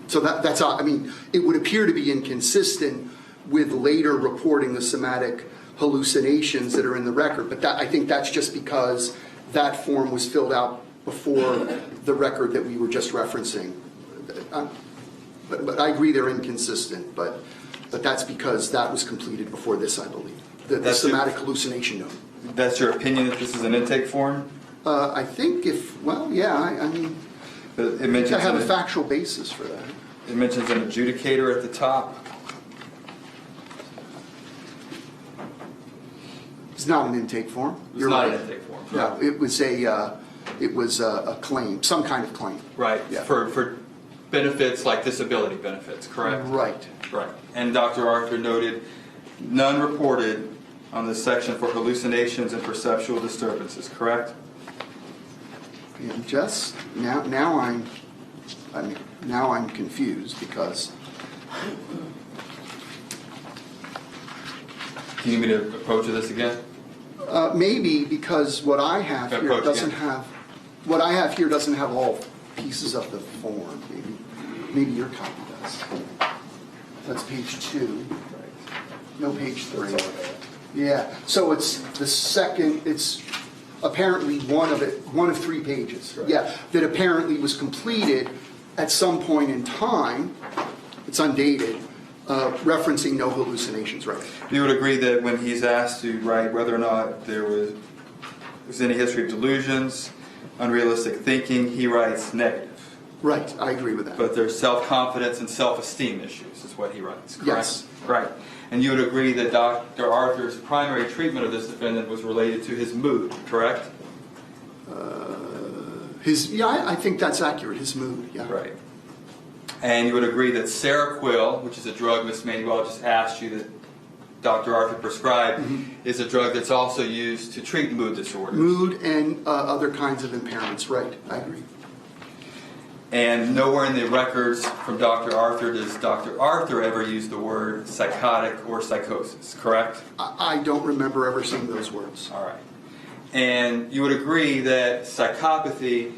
So that's all. I mean, it would appear to be inconsistent with later reporting the somatic hallucinations that are in the record, but I think that's just because that form was filled out before the record that we were just referencing. But I agree they're inconsistent, but that's because that was completed before this, I believe. The somatic hallucination note. That's your opinion that this is an intake form? I think I mean, It mentions I have a factual basis for that. It mentions an adjudicator at the top. It's not an intake form. It's not an intake form. No, it was a claim, some kind of claim. Right. Yeah. For benefits like disability benefits, correct? Right. Right. And Dr. Arthur noted none reported on this section for hallucinations and perceptual disturbances, correct? And just now I'm confused because Do you need me to approach this again? maybe because what I have here Approach doesn't again. have what I have here doesn't have all pieces of the form. Maybe your copy does. That's page 2. No, page 3. Yeah. So it's the second. It's apparently one of 3 pages. Right. Yeah, that apparently was completed at some point in time. It's undated, referencing no hallucinations. Right. You would agree that when he's asked to write whether or not there was any history of delusions, unrealistic thinking, he writes negative. Right. I agree with that. But there's self-confidence and self-esteem issues is what he writes, correct? Yes. Right. And you would agree that Dr. Arthur's primary treatment of this defendant was related to his mood, correct? I think that's accurate. His mood. Yeah. Right. And you would agree that Seroquel, which is a drug Ms. Manuel just asked you that Dr. Arthur prescribed, is a drug that's also used to treat mood disorders. Mood and other kinds of impairments. Right. I agree. And nowhere in the records from Dr. Arthur does Dr. Arthur ever use the word psychotic or psychosis, correct? I don't remember ever seeing those words. All right. And you would agree that psychopathy,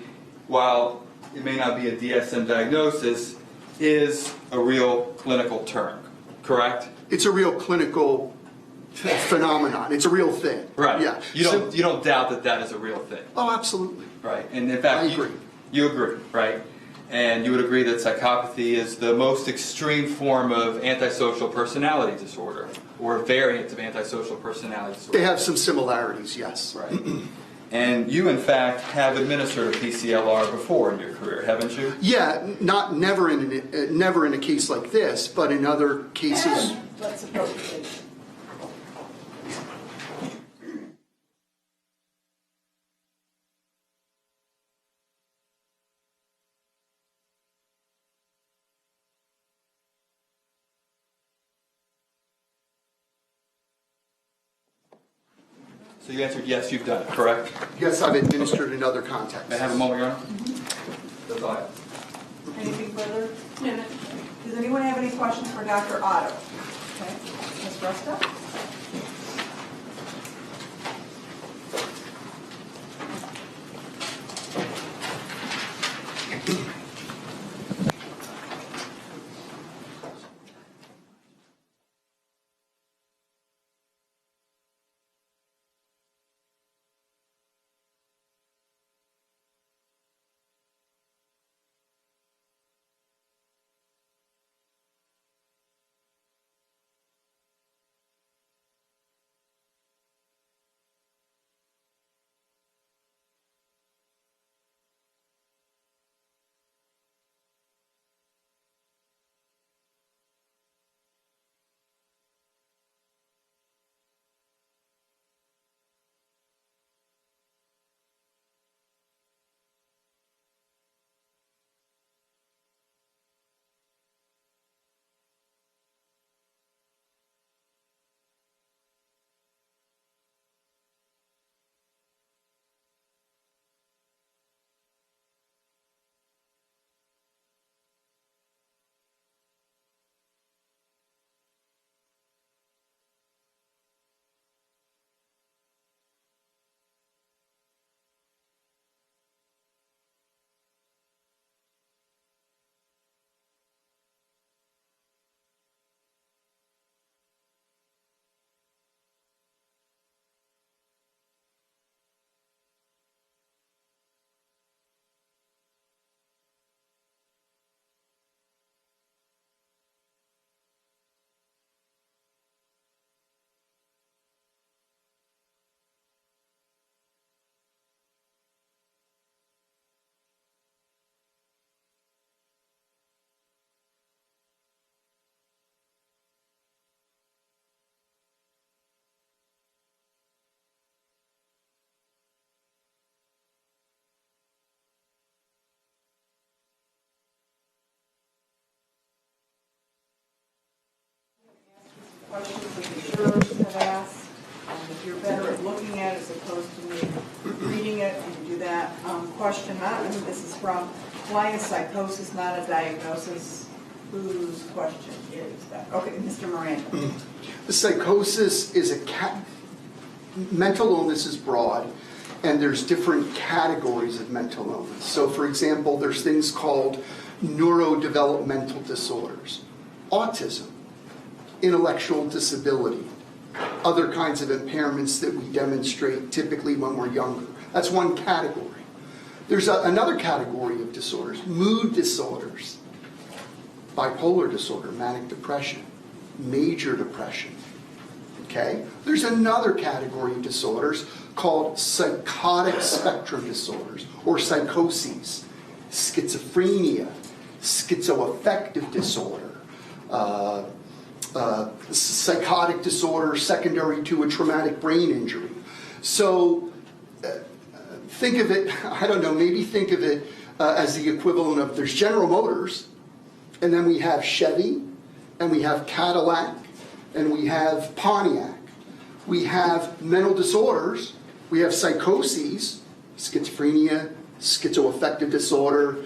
while it may not be a DSM diagnosis, is a real clinical term, correct? It's a real clinical phenomenon. It's a real thing. Right. Yeah. You don't doubt that that is a real thing. Oh, absolutely. Right. And in fact, I agree. You agree, right? And you would agree that psychopathy is the most extreme form of antisocial personality disorder, or a variant of antisocial personality disorder. They have some similarities, yes. Right. And you, in fact, have administered a PCLR before in your career, haven't you? Yeah, never in a case like this, but in other cases. Let's approach it. So you answered yes, you've done it, correct? Yes, I've administered in other contexts. May I have a moment, Your Honor? That's all I have. Anything further? No. Does anyone have any questions for Dr. Otto? Okay, Ms. Rusta? Questions that the jurors have asked. If you're better at looking at it as opposed to me reading it, you can do that. Question, this is from, why is psychosis not a diagnosis? Whose question is that? Okay, Mr. Miranda. The psychosis is mental illness is broad, and there's different categories of mental illness. So, for example, there's things called neurodevelopmental disorders, autism, intellectual disability, other kinds of impairments that we demonstrate typically when we're younger. That's one category. There's another category of disorders, mood disorders, bipolar disorder, manic depression, major depression. Okay? There's another category of disorders called psychotic spectrum disorders, or psychoses, schizophrenia, schizoaffective disorder, psychotic disorder secondary to a traumatic brain injury. So think of it, I don't know, maybe think of it as the equivalent of, there's General Motors, and then we have Chevy, and we have Cadillac, and we have Pontiac. We have mental disorders, we have psychoses, schizophrenia, schizoaffective disorder,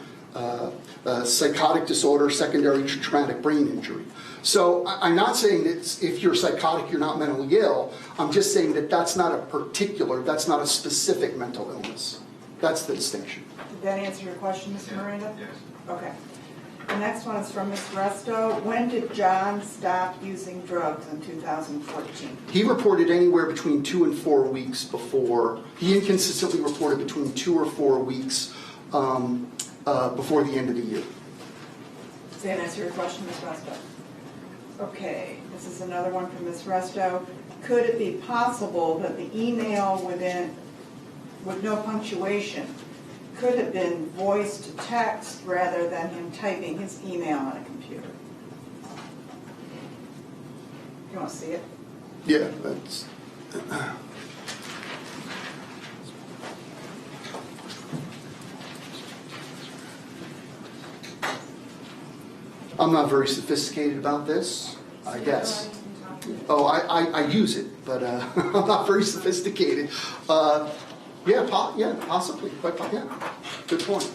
psychotic disorder secondary to traumatic brain injury. So I'm not saying that if you're psychotic, you're not mentally ill. I'm just saying that that's not a specific mental illness. That's the distinction. Did that answer your question, Mr. Miranda? Yes. Okay. The next one is from Ms. Resto. When did John stop using drugs in 2014? He reported anywhere between 2 and 4 weeks before. He inconsistently reported between 2 or 4 weeks before the end of the year. Does that answer your question, Ms. Resto? Okay, this is another one from Ms. Resto. Could it be possible that the email with no punctuation could have been voice to text rather than him typing his email on a computer? You want to see it? Yeah, that's. I'm not very sophisticated about this, I guess. Oh, I use it, but I'm not very sophisticated. Yeah, possibly. Yeah, good point.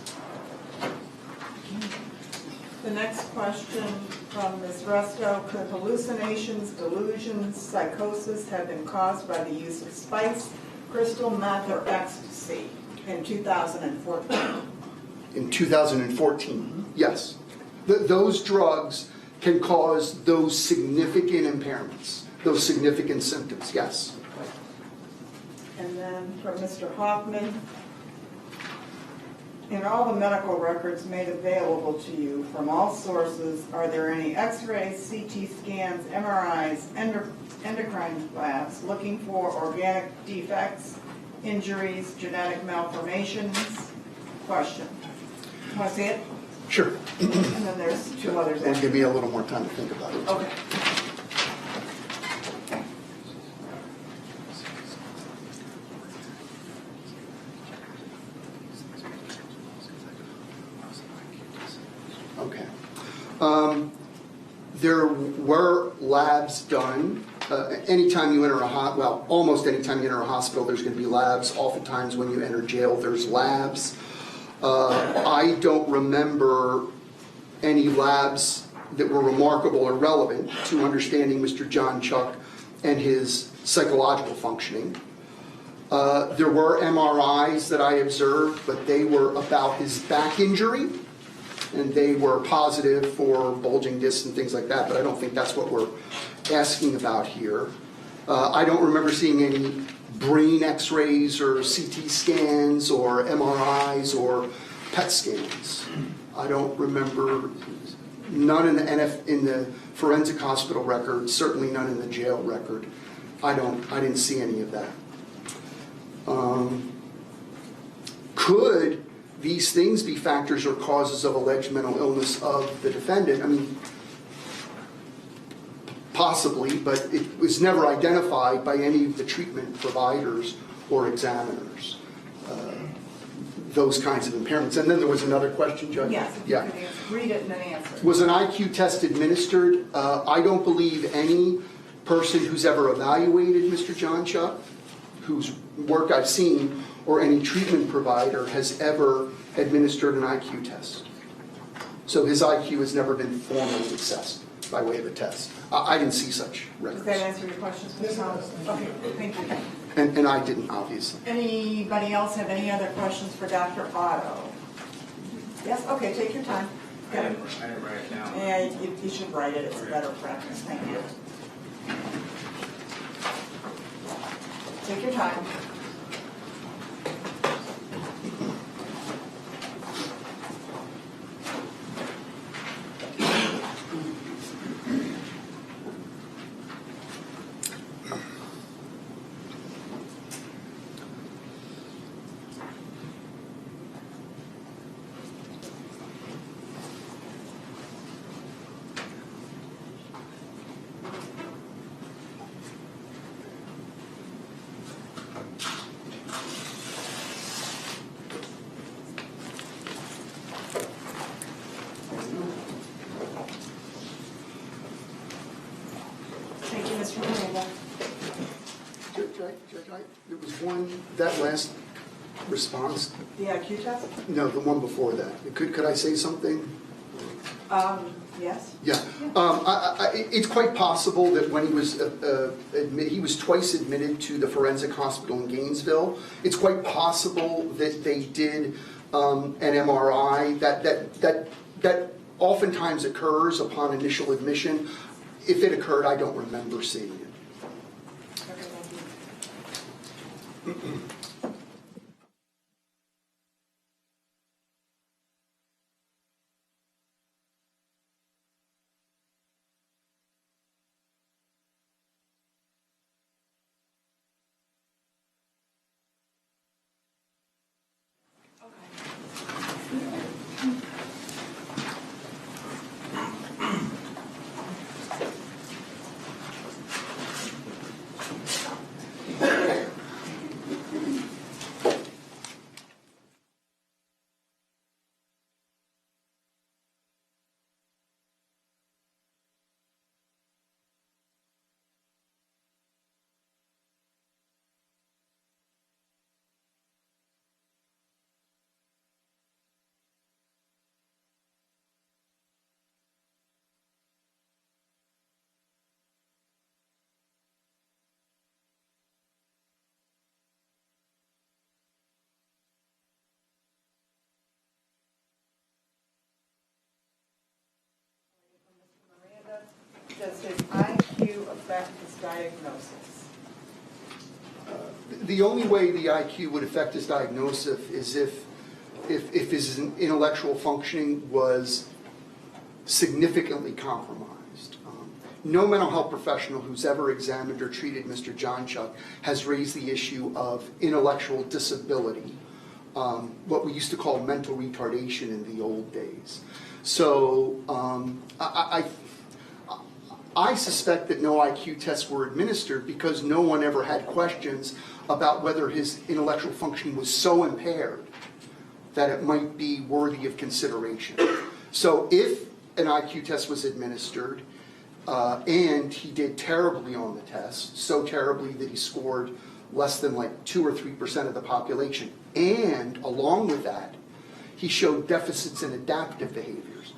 The next question from Ms. Resto. Could hallucinations, delusions, psychosis have been caused by the use of spice, crystal meth, or ecstasy in 2014? In 2014, yes. Those drugs can cause those significant impairments, those significant symptoms, yes. And then from Mr. Hoffman, in all the medical records made available to you from all sources, are there any x-rays, CT scans, MRIs, endocrine labs looking for organic defects, injuries, genetic malformations? Question. Want to see it? Sure. And then there's 2 others. And give me a little more time to think about it. Okay. Okay. There were labs done. Anytime you enter almost anytime you enter a hospital, there's going to be labs. Oftentimes when you enter jail, there's labs. I don't remember any labs that were remarkable or relevant to understanding Mr. Jonchuck and his psychological functioning. There were MRIs that I observed, but they were about his back injury, and they were positive for bulging discs and things like that, but I don't think that's what we're asking about here. I don't remember seeing any brain x-rays or CT scans or MRIs or PET scans. I don't remember, none in the forensic hospital record, certainly none in the jail record. I didn't see any of that. Could these things be factors or causes of alleged mental illness of the defendant? I mean, possibly, but it was never identified by any of the treatment providers or examiners, those kinds of impairments. And then there was another question, Judge? Yes, if you could read it and then answer. Was an IQ test administered? I don't believe any person who's ever evaluated Mr. Jonchuck, whose work I've seen, or any treatment provider has ever administered an IQ test. So his IQ has never been formally assessed by way of a test. I didn't see such records. Does that answer your question, Ms. Thomas? Okay, thank you. And I didn't, obviously. Anybody else have any other questions for Dr. Otto? Yes? Okay, take your time. I didn't write it down. Yeah, you should write it. It's a better practice. Thank you. Take your time. Thank you, Mr. Miranda. Judge, there was one, that last response, The IQ test? no, the one before that. Could I say something? Yes? Yeah. It's quite possible that when he was twice admitted to the forensic hospital in Gainesville. It's quite possible that they did an MRI. That oftentimes occurs upon initial admission. If it occurred, I don't remember seeing it. Okay, thank you. Miranda, does his IQ affect his diagnosis? The only way the IQ would affect his diagnosis is if his intellectual functioning was significantly compromised. No mental health professional who's ever examined or treated Mr. Jonchuck has raised the issue of intellectual disability, what we used to call mental retardation in the old days. So I suspect that no IQ tests were administered because no one ever had questions about whether his intellectual functioning was so impaired that it might be worthy of consideration. So if an IQ test was administered and he did terribly on the test, so terribly that he scored less than like 2 or 3% of the population, and along with that, he showed deficits in adaptive behaviors,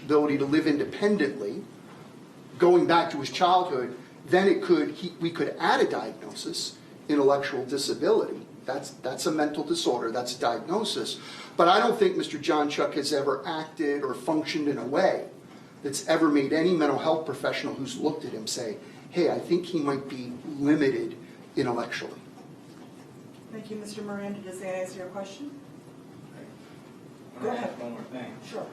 ability to live independently, going back to his childhood, then we could add a diagnosis, intellectual disability. That's a mental disorder, that's a diagnosis. But I don't think Mr. Jonchuck has ever acted or functioned in a way that's ever made any mental health professional who's looked at him say, hey, I think he might be limited intellectually. Thank you, Mr. Miranda. Does that answer your question? Go I ahead. have one more thing. Sure.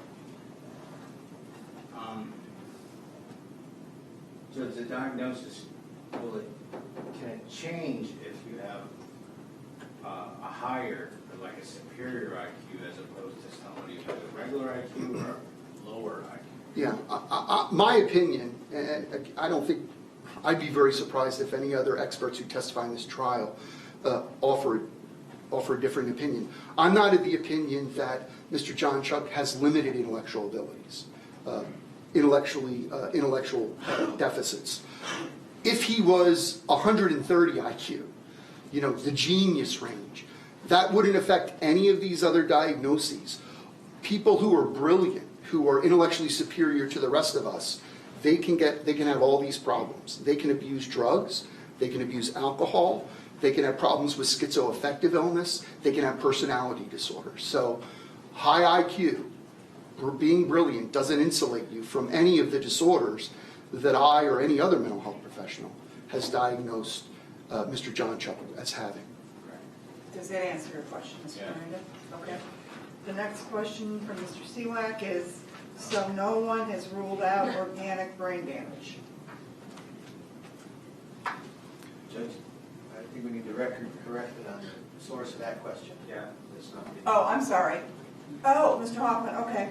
So the diagnosis, can it change if you have a higher, or like a superior IQ as opposed to somebody with a regular IQ or a lower IQ? Yeah, my opinion, and I don't think, I'd be very surprised if any other experts who testify in this trial offer a different opinion. I'm not of the opinion that Mr. Jonchuck has limited intellectual abilities, intellectual deficits. If he was 130 IQ, the genius range, that wouldn't affect any of these other diagnoses. People who are brilliant, who are intellectually superior to the rest of us, they can have all these problems. They can abuse drugs, they can abuse alcohol, they can have problems with schizoaffective illness, they can have personality disorders. So high IQ, or being brilliant, doesn't insulate you from any of the disorders that I or any other mental health professional has diagnosed Mr. Jonchuck as having. Does that answer your question, Mr. Yeah. Miranda? Okay. The next question from Mr. Seawack is, so no one has ruled out organic brain damage? Judge, I think we need the record corrected on the source of that question. Yeah. It's not being- Oh, I'm sorry. Oh, Mr. Hoffman, okay.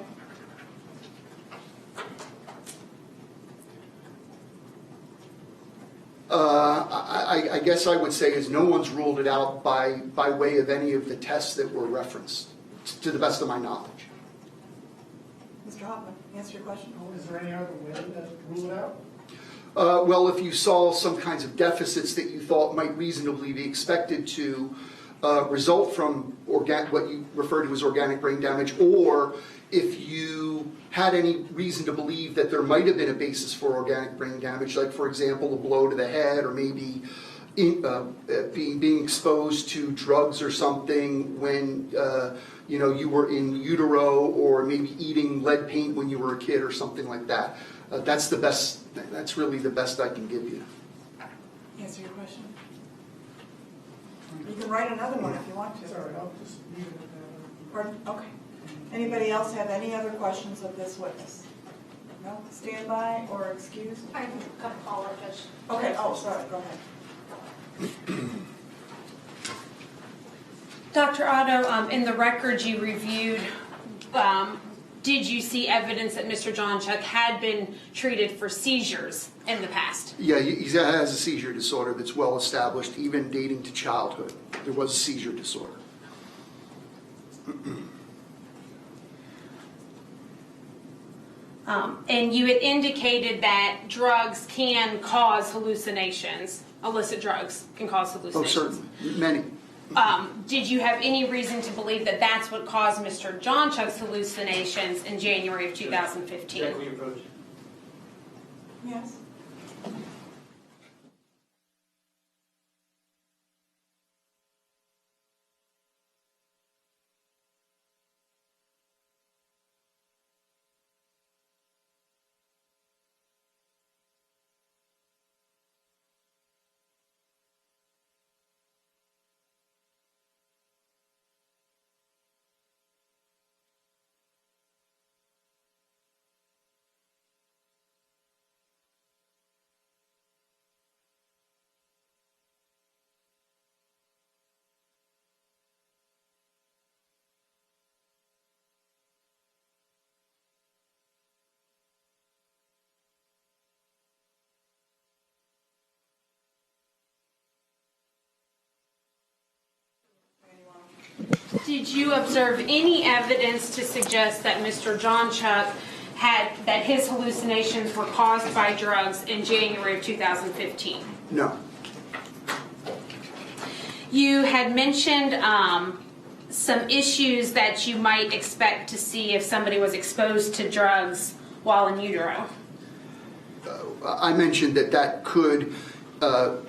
I guess I would say is no one's ruled it out by way of any of the tests that were referenced, to the best of my knowledge. Mr. Hoffman, answer your question. Is there any other way to rule it out? Well, if you saw some kinds of deficits that you thought might reasonably be expected to result from what you refer to as organic brain damage, or if you had any reason to believe that there might have been a basis for organic brain damage, like, for example, a blow to the head, or maybe being exposed to drugs or something when you were in utero or maybe eating lead paint when you were a kid or something like that. That's really the best I can give you. Answer your question. You can write another one if you want to. Sorry, I'll just leave it at that. Pardon? Okay. Anybody else have any other questions of this witness? No? Stand by or excuse? I have a couple follow-up, Judge. Okay, oh, sorry, go ahead. Dr. Otto, in the records you reviewed, did you see evidence that Mr. Jonchuck had been treated for seizures in the past? Yeah, he has a seizure disorder that's well established, even dating to childhood. There was a seizure disorder. And you had indicated that drugs can cause hallucinations. Illicit drugs can cause Oh, hallucinations. certainly. Many. Did you have any reason to believe that that's what caused Mr. Jonchuck's hallucinations in January of 2015? Jack, will you approach? Yes? Did you observe any evidence to suggest that Mr. Jonchuck that his hallucinations were caused by drugs in January of 2015? No. You had mentioned some issues that you might expect to see if somebody was exposed to drugs while in utero. I mentioned that could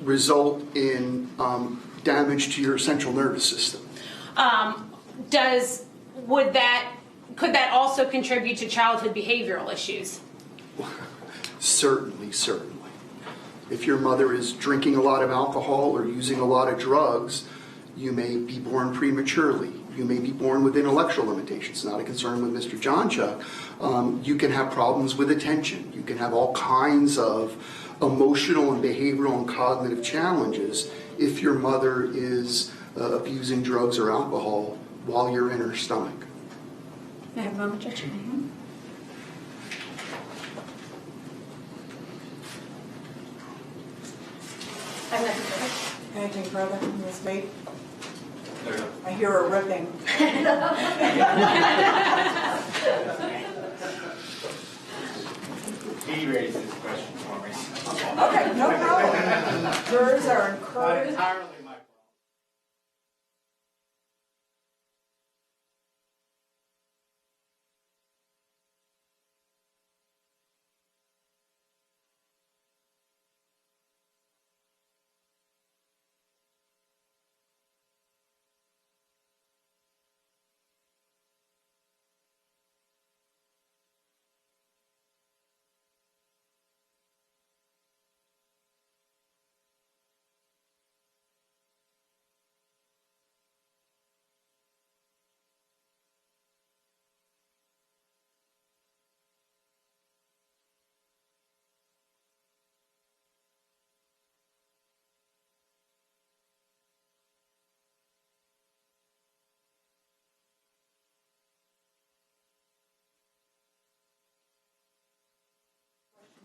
result in damage to your central nervous system. Could that also contribute to childhood behavioral issues? Certainly. If your mother is drinking a lot of alcohol or using a lot of drugs, you may be born prematurely. You may be born with intellectual limitations. Not a concern with Mr. Jonchuck. You can have problems with attention. You can have all kinds of emotional and behavioral and cognitive challenges if your mother is abusing drugs or alcohol while you're in her stomach. May I have a moment, Judge? I have nothing further. Anything further, Ms. Bate? I hear a ripping. He raised this question for me. Okay, no problem. Jurors are encouraged. Entirely my fault.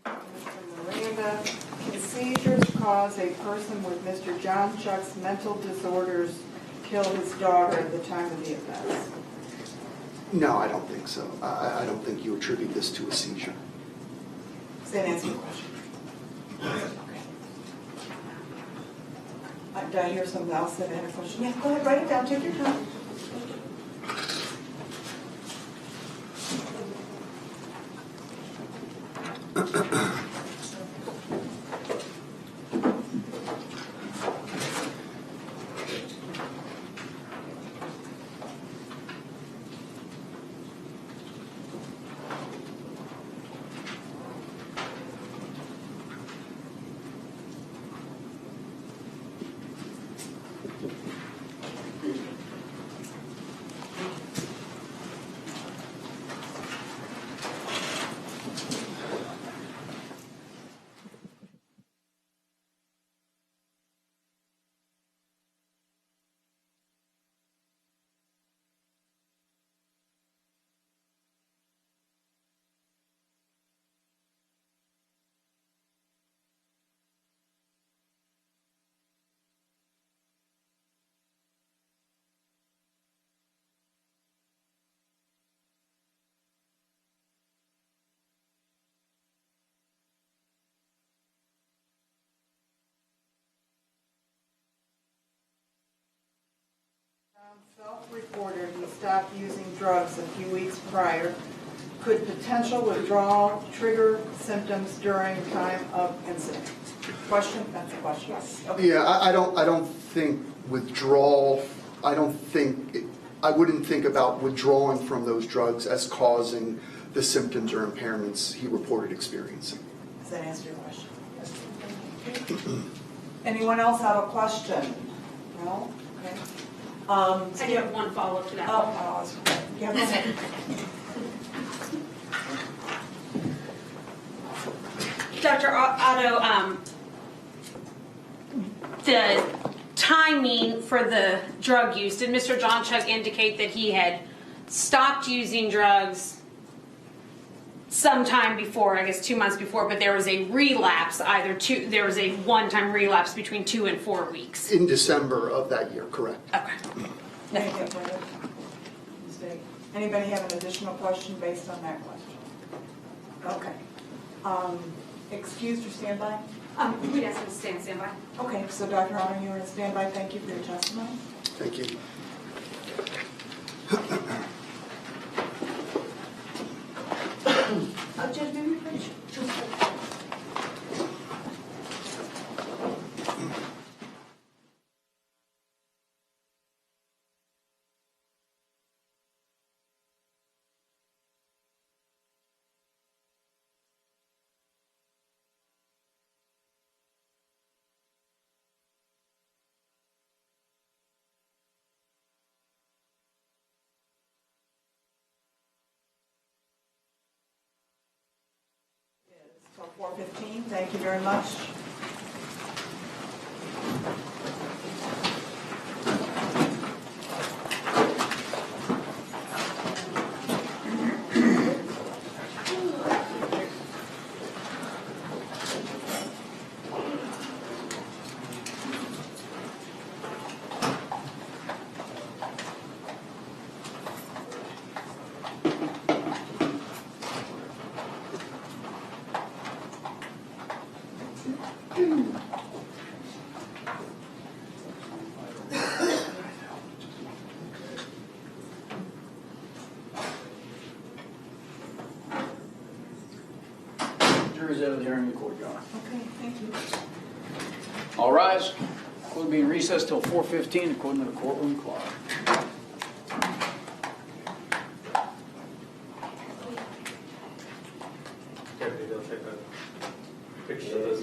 Mr. Miranda, can seizures cause a person with Mr. Jonchuck's mental disorders kill his daughter at the time of the offense? No, I don't think so. I don't think you attribute this to a seizure. Does that answer your question? Okay. Did I hear something else that had a question? Yeah, go ahead, write it down, take your time. stopped using drugs a few weeks prior. Could potential withdrawal trigger symptoms during time of incident? Question? That's a question. Okay. Yeah, I don't think withdrawal, I wouldn't think about withdrawing from those drugs as causing the symptoms or impairments he reported experiencing. Does that answer your question? Anyone else have a question? No? Okay. I do have one follow-up to that. Yeah, go ahead. Dr. Otto, the timing for the drug use, did Mr. Jonchuck indicate that he had stopped using drugs sometime before, I guess 2 months before, but there was a relapse, there was a one-time relapse between 2 and 4 weeks? In December of that year, correct. Okay. Thank you. Anybody have an additional question based on that question? Okay. Excused or standby? We'd ask him to stay on standby. Okay, so Dr. Otto, you're in standby. Thank you for your testimony. Thank you. Judge, maybe you finish. So 4:15, thank you very much. Jury's out of the hearing record, Your Honor. Okay, thank you. All rise. Court will be in recess till 4:15 according to the courtroom clock. Deputy, they'll take a picture of this.